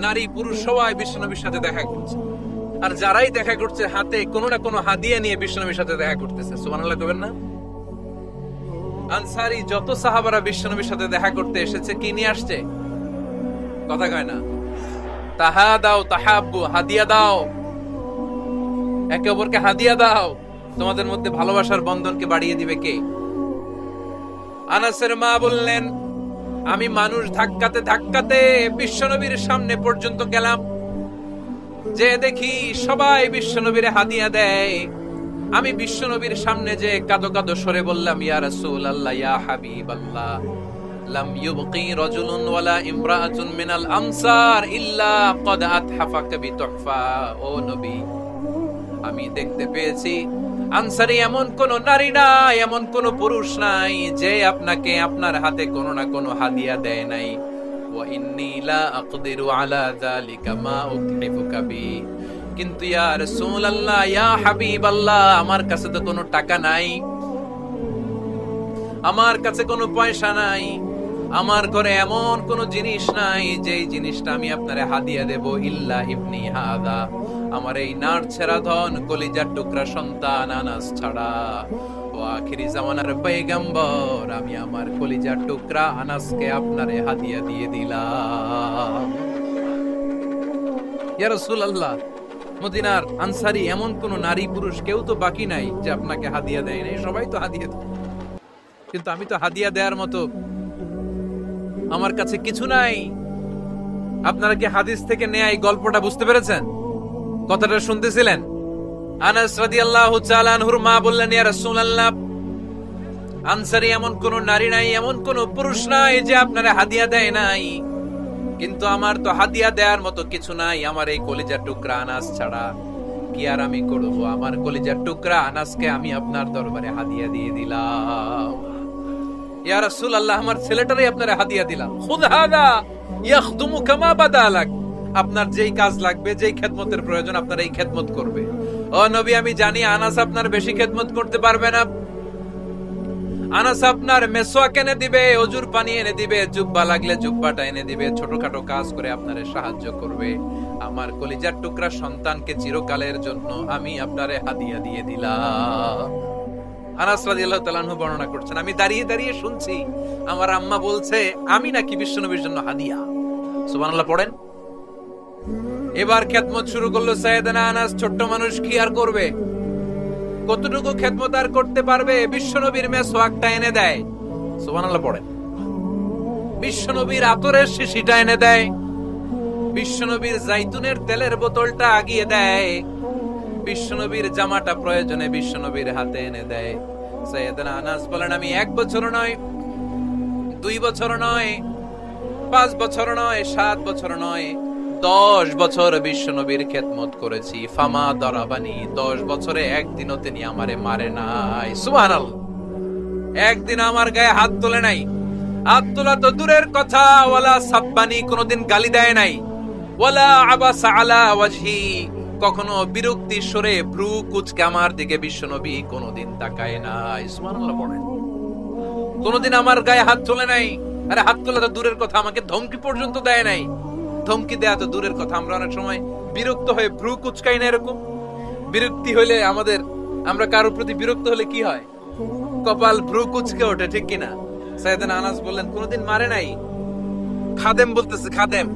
নারী পুরুষ সবাই বিশ্বনবীর সাথে দেখা করছে। আর যারাই দেখা করছে হাতে কোনো না কোনো হাদিয়া নিয়ে বিশ্বনবীর সাথে দেখা করতেছে। সুবহানাল্লাহ কইবেন না? আনসারী যত সাহাবারা বিশ্বনবীর সাথে দেখা করতে এসেছে, কি নিয়ে আসছে? কথা কয় না? তাহাদাও তাহাব্বু, হাদিয়া দাও, একে অপরকে হাদিয়া দাও। তোমাদের মধ্যে ভালোবাসার বন্ধনকে বাড়িয়ে দিবে কে? আনাসের মা বললেন, আমি মানুষ ধাক্কাতে ধাক্কাতে বিশ্বনবীর সামনে পর্যন্ত গেলাম, যে দেখি সবাই বিশ্বনবীর হাদিয়া দেয়। আমি বিশ্বনবীর সামনে যে কাঁদো কাঁদো সরে বললাম, ইয়া রাসূলুল্লাহ, ইয়া হাবিবাল্লাহ, লাম ইউবকি রাজুলুন ওয়ালা ইমরাআতুন মিনাল আমসার ইল্লা ক্বাদ আতহাফাকা বিতুহফা। ও নবী, আমি দেখতে পেয়েছি আনসারী এমন কোন নারী নাই, এমন কোন পুরুষ নাই যে আপনাকে আপনার হাতে কোনো না কোনো হাদিয়া দেয় নাই। ওয়া ইন্নী লা আকদিরু আলা যালিকা মা উতহিফুকা বি। কিন্তু ইয়া রাসূলুল্লাহ, ইয়া হাবিবাল্লাহ, আমার কাছে তো কোনো টাকা নাই, আমার কাছে কোনো পয়সা নাই, আমার ঘরে এমন কোন জিনিস নাই যে জিনিসটা আমি আপনারে হাদিয়া দেব, ইল্লা ইবনি হাদা, আমার এই নাড়ছেড়া ধন কলিজার টুকরা সন্তান আনাস ছাড়া। ও আখিরি জামানার পয়গম্বর, আমি আমার কলিজার টুকরা আনাসকে আপনারে হাদিয়া দিয়ে দিলাম। ইয়া রাসূলুল্লাহ, মদিনার আনসারী এমন কোন নারী পুরুষ কেউ তো বাকি নাই যে আপনাকে হাদিয়া দেয় নাই, সবাই তো হাদিয়া দেয়, কিন্তু আমি তো হাদিয়া দেওয়ার মতো আমার কাছে কিছু নাই। আপনারা কি হাদিস থেকে নেয়া এই গল্পটা বুঝতে পেরেছেন? কথাটা শুনতেছিলেন? আনাস রাদিয়াল্লাহু তাআলা আনহুর মা বললেন, ইয়া রাসূলুল্লাহ, আনসারী এমন কোন নারী নাই, এমন কোন পুরুষ নাই যে আপনারা হাদিয়া দেয় নাই, কিন্তু আমার তো হাদিয়া দেওয়ার মতো কিছু নাই আমার এই কলিজার টুকরা আনাস ছাড়া। কি আর আমি করব? আমার কলিজার টুকরা আনাসকে আমি আপনার দরবারে হাদিয়া দিয়ে দিলাম। ইয়া রাসূলুল্লাহ, আমার ছেলেটারই আপনারে হাদিয়া দিলাম। খুদ হাদা ইয়াখদুমু কামা বাদালাক, আপনার যেই কাজ লাগবে, যেই খেদমতের প্রয়োজন, আপনার এই খেদমত করবে। ও নবী, আমি জানি আনাস আপনার বেশি খেদমত করতে পারবে না। আনাস আপনার মেসওয়াক এনে দিবে, অজুর পানি এনে দিবে, জুব্বা লাগলে জুব্বাটা এনে দিবে, ছোটখাটো কাজ করে আপনারে সাহায্য করবে। আমার কলিজার টুকরা সন্তানকে চিরকালের জন্য আমি আপনারে হাদিয়া দিয়ে দিলাম। আনাস রাদিয়াল্লাহু তাআলা আনহু বর্ণনা করছেন, আমি দাঁড়িয়ে দাঁড়িয়ে শুনছি আমার আম্মা বলছে আমি নাকি বিশ্বনবীর জন্য হাদিয়া। সুবহানাল্লাহ পড়েন। এবার খেদমত শুরু করলো সাইয়েদনা আনাস। ছোট্ট মানুষ কি আর করবে? কতটুকু খেদমত আর করতে পারবে? বিশ্বনবীর মেসওয়াকটা এনে দেয়। সুবহানাল্লাহ পড়েন। বিশ্বনবীর আতরের শিশিটা এনে দেয়, বিশ্বনবীর জাইতুনের তেলের বোতলটা আগিয়ে দেয়, বিশ্বনবীর জামাটা প্রয়োজনে বিশ্বনবীর হাতে এনে দেয়। সাইয়েদনা আনাস বলেন, আমি 1 বছর নয়, 2 বছর নয়, 5 বছর নয়, 7 বছর নয়, 10 বছর বিশ্বনবীর খেদমত করেছি। ফামা দরাবানি, 10 বছরে একদিনও তিনি আমারে মারে নাই। সুবহানাল্লাহ। একদিন আমার গায়ে হাত তোলে নাই। হাত তোলা তো দূরের কথা, ওয়ালা সাব্বানি, কোনদিন গালি দেয় নাই। ওয়ালা আবাসা আলা ওয়াজহি, কখনো বিরক্তি সরে ভ্রু কুঁচকে আমার দিকে বিশ্বনবী কোনদিন তাকায় নাই। সুবহানাল্লাহ পড়েন। কোনদিন আমার গায়ে হাত তোলে নাই। আরে হাত তোলা তো দূরের কথা, আমাকে ধমকি পর্যন্ত দেয় নাই। ধমকি দেয়া তো দূরের কথা, আমরা অনেক সময় বিরক্ত হয়ে ভ্রু কুঁচকাই না। এরকম বিরক্তি হইলে আমরা কারোর প্রতি বিরক্ত হলে কি হয়? কপাল ভ্রু কুঁচকে ওঠে, ঠিক কিনা? সাইয়েদনা আনাস বললেন, কোনদিন মারে নাই। খাদেম বলতেছে, খাদেম,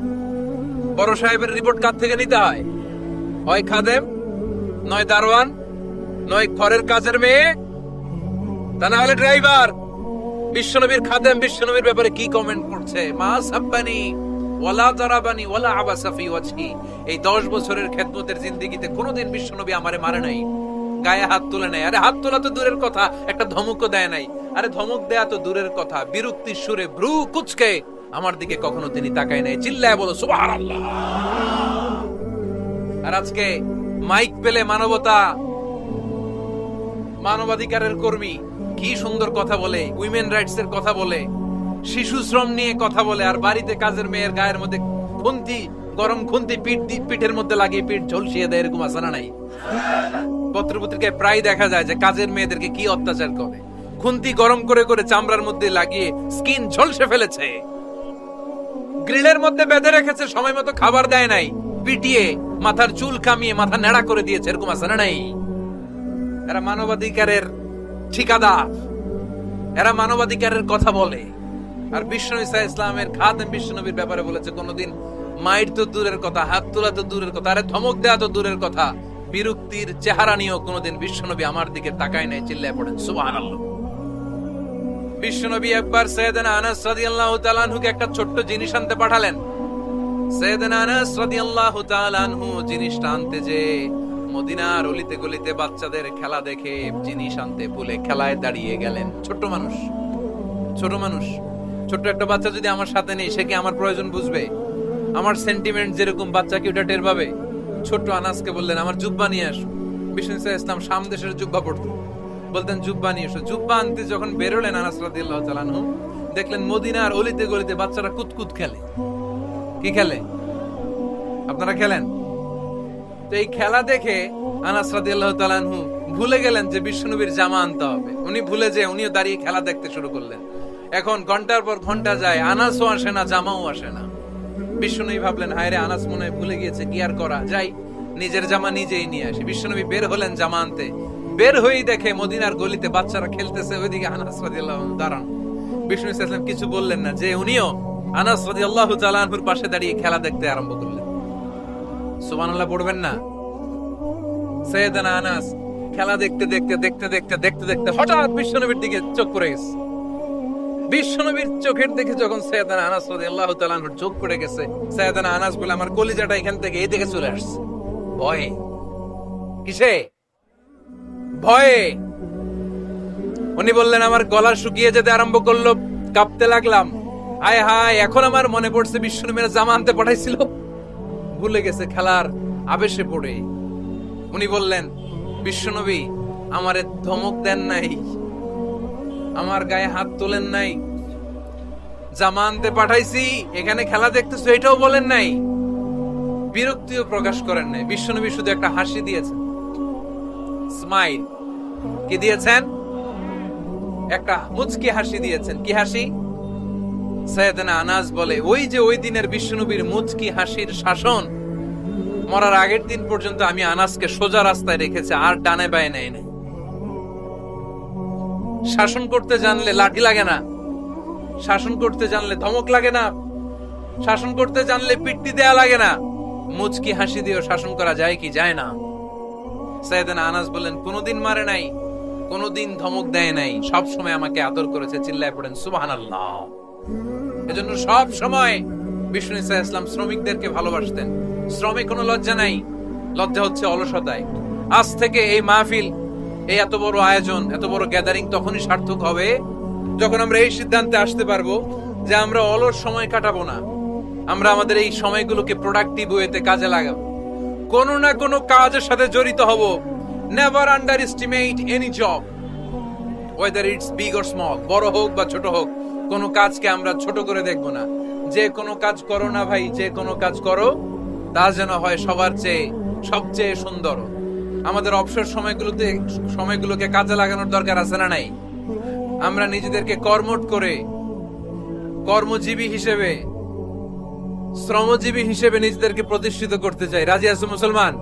বড় সাহেবের রিপোর্ট কার থেকে নিতে হয়? হয় খাদেম, নয় দারোয়ান, নয় ঘরের কাজের মেয়ে, তা না হলে ড্রাইভার। বিশ্বনবীর খাদেম বিশ্বনবীর ব্যাপারে কি কমেন্ট করছে? মা সাব্বানি ওয়ালা দারাবানি ওয়ালা আবাসা ফি ওয়াজহি। এই 10 বছরের খেদমতের জিন্দেগিতে কোনোদিন বিশ্বনবী আমারে মারে নাই, গায়ে হাত তুলে নাই। আরে হাত তোলা তো দূরের কথা, একটা ধমকও দেয় নাই। আরে ধমক দেয়া তো দূরের কথা, বিরক্তির সুরে ভ্রু কুঁচকে আমার দিকে কখনো তিনি তাকায় নাই। চিল্লায় বলো সুবহানাল্লাহ। আর আজকে মাইক পেলে মানবতা মানবাধিকারের কর্মী, কি সুন্দর কথা বলে, উইমেন রাইটস এর কথা বলে, শিশু শ্রম নিয়ে কথা বলে, আর বাড়িতে কাজের মেয়ের গায়ের মধ্যে খুন্তি, গরম খুন্তি পিঠের মধ্যে লাগিয়ে পিঠ ঝলসিয়ে দেয়, এরকম আছে না নাই? পত্রপত্রিকায় প্রায় দেখা যায় যে কাজের মেয়েদেরকে কি অত্যাচার করে, খুন্তি গরম করে করে চামড়ার মধ্যে লাগিয়ে স্কিন ঝলসে ফেলেছে, গ্রিলের মধ্যে বেঁধে রেখেছে, সময় মতো খাবার দেয় নাই, পিটিয়ে মাথার চুল কামিয়ে মাথা নেড়া করে দিয়েছে, এরকম আছে না নাই? এরা মানবাধিকারের ঠিকাদার, এরা মানবাধিকারের কথা বলে। আর বিশ্বনবী সাল্লাল্লাহু আলাইহি ইসলামের খাদেম বিশ্বনবীর ব্যাপারে বলেছে, কোনদিন মাইর তো দূরের কথা, হাত তোলা তো দূরের কথা, আরে ধমক দেওয়া তো দূরের কথা, বিরক্তির চেহারা নিয়েও কোনদিন বিশ্বনবী আমার দিকে তাকায় নাই। চিল্লায় পড়েন সুবহানাল্লাহ। বিশ্বনবী একবার সাইয়েদনা আনাস রাদিয়াল্লাহু তাআলা আনহুকে একটা ছোট্ট জিনিস আনতে পাঠালেন। সাইয়েদনা আনাস রাদিয়াল্লাহু তাআলা আনহু জিনিসটা আনতে যে মদিনার অলিতে গলিতে বাচ্চাদের খেলা দেখে জিনিস আনতে ভুলে খেলায় দাঁড়িয়ে গেলেন। ছোট মানুষ, ছোট্ট একটা বাচ্চা যদি আমার সাথে নেই, সে কি আমার প্রয়োজন বুঝবে? আমার সেন্টিমেন্ট যেরকম, বাচ্চা কি ওটা টের পাবে? ছোট্ট আনাসকে বললেন, আমার জুব্বা নিয়ে আসো। বিষ্ণু ইসলাম শাম দেশের জুব্বা পড়তেন, বলতেন জুব্বা নিয়ে এসো। জুব্বা আনতে যখন বেরোলেন আনাস রাদিয়াল্লাহু তাআলা আনহু, দেখলেন মদিনার অলিতে গলিতে বাচ্চারা কুতকুত খেলে। কি খেলে? আপনারা খেলেন? তো এই খেলা দেখে আনাস রাদিয়াল্লাহু তাআলা আনহু ভুলে গেলেন যে বিশ্বনবীর জামা আনতে হবে। উনি ভুলে যে উনিও দাঁড়িয়ে খেলা দেখতে শুরু করলেন। এখন ঘন্টার পর ঘন্টা যায়, আনাসও আসে না, জামাও আসে না। বিশ্বনবী ভাবলেন, হায় রে, আনাস মনে হয় ভুলে গিয়েছে, কি আর করা যাই, নিজের জামা নিজেই নিয়ে আসি। বিশ্বনবী বের হলেন জামা আনতে। বের হয়েই দেখে মদিনার গলিতে বাচ্চারা খেলতেছে, ওইদিকে আনাস রাদিয়াল্লাহু আনহু দাঁড়ান। বিষ্ণু ইসলাম কিছু বললেন না, যে উনিও আনাস রাদিয়াল্লাহু তাআলা আনহুর পাশে দাঁড়িয়ে খেলা দেখতে আরম্ভ করলেন। সুবহানাল্লাহ পড়বেন না? সাইয়েদনা আনাস খেলা দেখতে হঠাৎ বিশ্বনবীর দিকে চোখ পড়ে গেছে। বিশ্বনবীর চোখের দিকে যখন সাইয়েদনা আনাস রাদিয়াল্লাহু তাআলা আনহুর চোখ পড়ে গেছে, সাইয়েদনা আনাস বলে, আমার কলিজাটা এখান থেকে এই দিকে চলে আসছে। ভয়ে। কিসে? ভয়ে। উনি বললেন, আমার গলা শুকিয়ে যেতে আরম্ভ করলো, কাঁপতে লাগলাম। হায় হায়, এখন আমার মনে পড়ছে বিশ্বনবীর জামা আনতে পাঠাইছিল, ভুলে গেছে খেলার আবেশে পড়ে। উনি বললেন, বিশ্বনবী আমারে ধমক দেন নাই, আমার গায়ে হাত তোলেন নাই, জামা আনতে পাঠাইছি, এখানে খেলা দেখতেছো এটাও বলেন নাই, বিরক্তিও প্রকাশ করেন নাই। বিশ্বনবী শুধু একটা হাসি দিয়েছেন, স্মাইল। কি দিয়েছেন? একটা মুচকি হাসি দিয়েছেন। কি হাসি? সাইয়েদনা আনাস বলে, ওই যে ওই দিনের বিশ্বনবীর মুচকি হাসির শাসন মরার আগের দিন পর্যন্ত আমি আনাসকে সোজা রাস্তায় রেখেছি, আর ডানে বায়ে নেই নাই। শাসন করতে জানলে লাঠি লাগে না, শাসন করতে জানলে ধমক লাগে না, শাসন করতে জানলে পিট্টি দেয়া লাগে না। মুচকি হাসি দিয়েও শাসন করা যায় কি যায় না? সাইয়েদনা আনাস বলেন, কোনোদিন মারে নাই, কোনোদিন ধমক দেয় নাই, সব সময় আমাকে আদর করেছে। চিল্লায় পড়েন সুবহানাল্লাহ। এজন্য সব সময় বিষ্ণু ইসলাম শ্রমিকদেরকে ভালোবাসতেন। শ্রমে কোনো লজ্জা নাই, লজ্জা হচ্ছে অলসতায়। আজ থেকে এই মাহফিল, এই এত বড় আয়োজন, এত বড় গ্যাদারিং তখনই সার্থক হবে যখন আমরা এই সিদ্ধান্তে আসতে পারবো যে আমরা অলস সময় কাটাবো না, আমরা আমাদের এই সময়গুলোকে প্রোডাক্টিভ ওয়েতে কাজে লাগাবো, কোনো না কোনো কাজের সাথে জড়িত হব। Never under estimate any job, whether it's big or small, বড় হোক বা ছোট হোক, কোনো কাজকে আমরা ছোট করে দেখবো না। যে কোনো কাজ করো না ভাই, যে কোনো কাজ করো, তা যেন হয় সবার চেয়ে সবচেয়ে সুন্দর। আমাদের অবসর সময়গুলোকে কাজে লাগানোর দরকার আছে না নাই? আমরা নিজেদেরকে কর্মঠ করে, কর্মজীবী হিসেবে, শ্রমজীবী হিসেবে নিজেদেরকে প্রতিষ্ঠিত করতে চাই। রাজি আছো মুসলমান?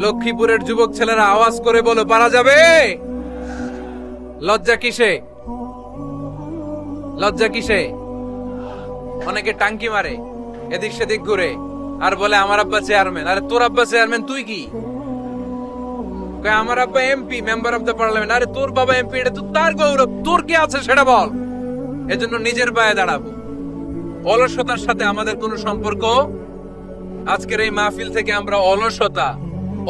লক্ষ্মীপুরের যুবক ছেলেরা আওয়াজ করে বলো, পারা যাবে? লজ্জা কিসে? লজ্জা কিসে? অনেকে টাঙ্কি মারে, এদিক সেদিক ঘুরে, আর বলে আমার আব্বা চেয়ারম্যান। আরে তোর আব্বা চেয়ারম্যান, তুই কি? আমার আব্বা MP, member of the parliament. আরে তোর বাবা এমপি, এটা তো তার গৌরব, তোর কি আছে সেটা বল। এজন্য নিজের পায়ে দাঁড়াবো। অলসতার সাথে আমাদের কোনো সম্পর্ক। আজকের এই মাহফিল থেকে আমরা অলসতা,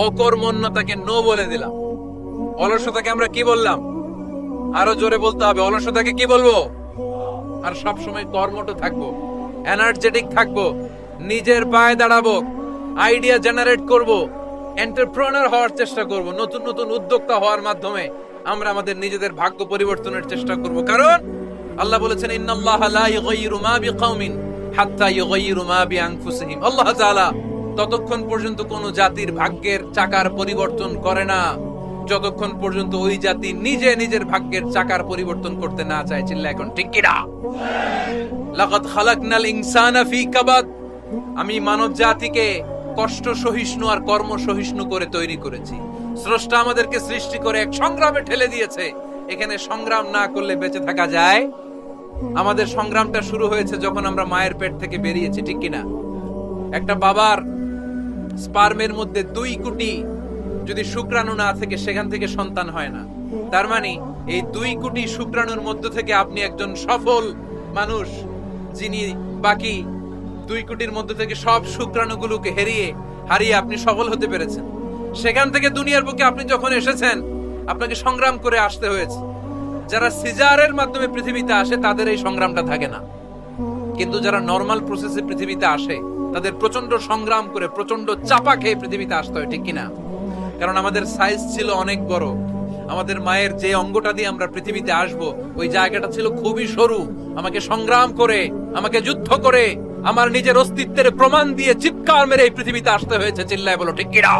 অকর্মণ্যতাকে নো বলে দিলাম। অলসতাকে আমরা কি বললাম? আরো জোরে বলতে হবে, অলসতাকে কি বলবো? আর সব সময় কর্মঠ থাকবো, এনার্জেটিক থাকবো, নিজের পায়ে দাঁড়াবো, আইডিয়া জেনারেট করব, এন্টারপ্রেনার হওয়ার চেষ্টা করব, নতুন নতুন উদ্যোক্তা হওয়ার মাধ্যমে আমরা আমাদের নিজেদের ভাগ্য পরিবর্তনের চেষ্টা করব, কারণ আল্লাহ বলেছেন ইন্নাল্লাহা লা ইউগাইয়িরু মা বিকাউমিন হাত্তা ইউগাইয়িরু মা বিআনফুসিহিম। আল্লাহ তাআলা ততক্ষণ পর্যন্ত কোন জাতির ভাগ্যের চাকার পরিবর্তন করে না যতক্ষণ পর্যন্ত ওই জাতি নিজে নিজের ভাগ্যের চাকার পরিবর্তন করতে না চায়। চিল্লা এখন ঠিক কি না? লাকাদ খালাকনাল ইনসানা ফি কাবাদ, আমি মানব জাতিকে কষ্ট সহিষ্ণু আর কর্ম সহিষ্ণু করে তৈরি করেছি। স্রষ্টা আমাদেরকে সৃষ্টি করে এক সংগ্রামে ঠেলে দিয়েছে। এখানে সংগ্রাম না করলে বেঁচে থাকা যায়? আমাদের সংগ্রামটা শুরু হয়েছে যখন আমরা মায়ের পেট থেকে বেরিয়েছি, ঠিক কিনা? একটা বাবার স্পার্মের মধ্যে 2 কোটি যদি শুক্রাণু না থেকে সেখান থেকে সন্তান হয় না। তার মানে এই 2 কোটি শুক্রাণুর মধ্য থেকে আপনি একজন সফল মানুষ, যিনি বাকি 2 কোটির মধ্য থেকে সব শুক্রাণুগুলোকে হারিয়ে আপনি সফল হতে পেরেছেন। সেখান থেকে দুনিয়ার বুকে আপনি যখন এসেছেন, আপনাকে সংগ্রাম করে আসতে হয়েছে। যারা সিজারের মাধ্যমে পৃথিবীতে আসে তাদের এই সংগ্রামটা থাকে না, কিন্তু যারা নরমাল প্রসেসে পৃথিবীতে আসে তাদের প্রচন্ড সংগ্রাম করে প্রচন্ড চাপা খেয়ে পৃথিবীতে আসতে হয়, ঠিক কিনা? কারণ আমাদের সাইজ ছিল অনেক বড়। আমাদের মায়ের যে অঙ্গটা দিয়ে আমরা পৃথিবীতে আসব ওই জায়গাটা ছিল খুবই সরু। আমাকে সংগ্রাম করে, আমাকে যুদ্ধ করে, আমার নিজের অস্তিত্বের প্রমাণ দিয়ে চিৎকার মেরে এই পৃথিবীতে আসতে হয়েছে। চিল্লায় বলো ঠিক কিনা?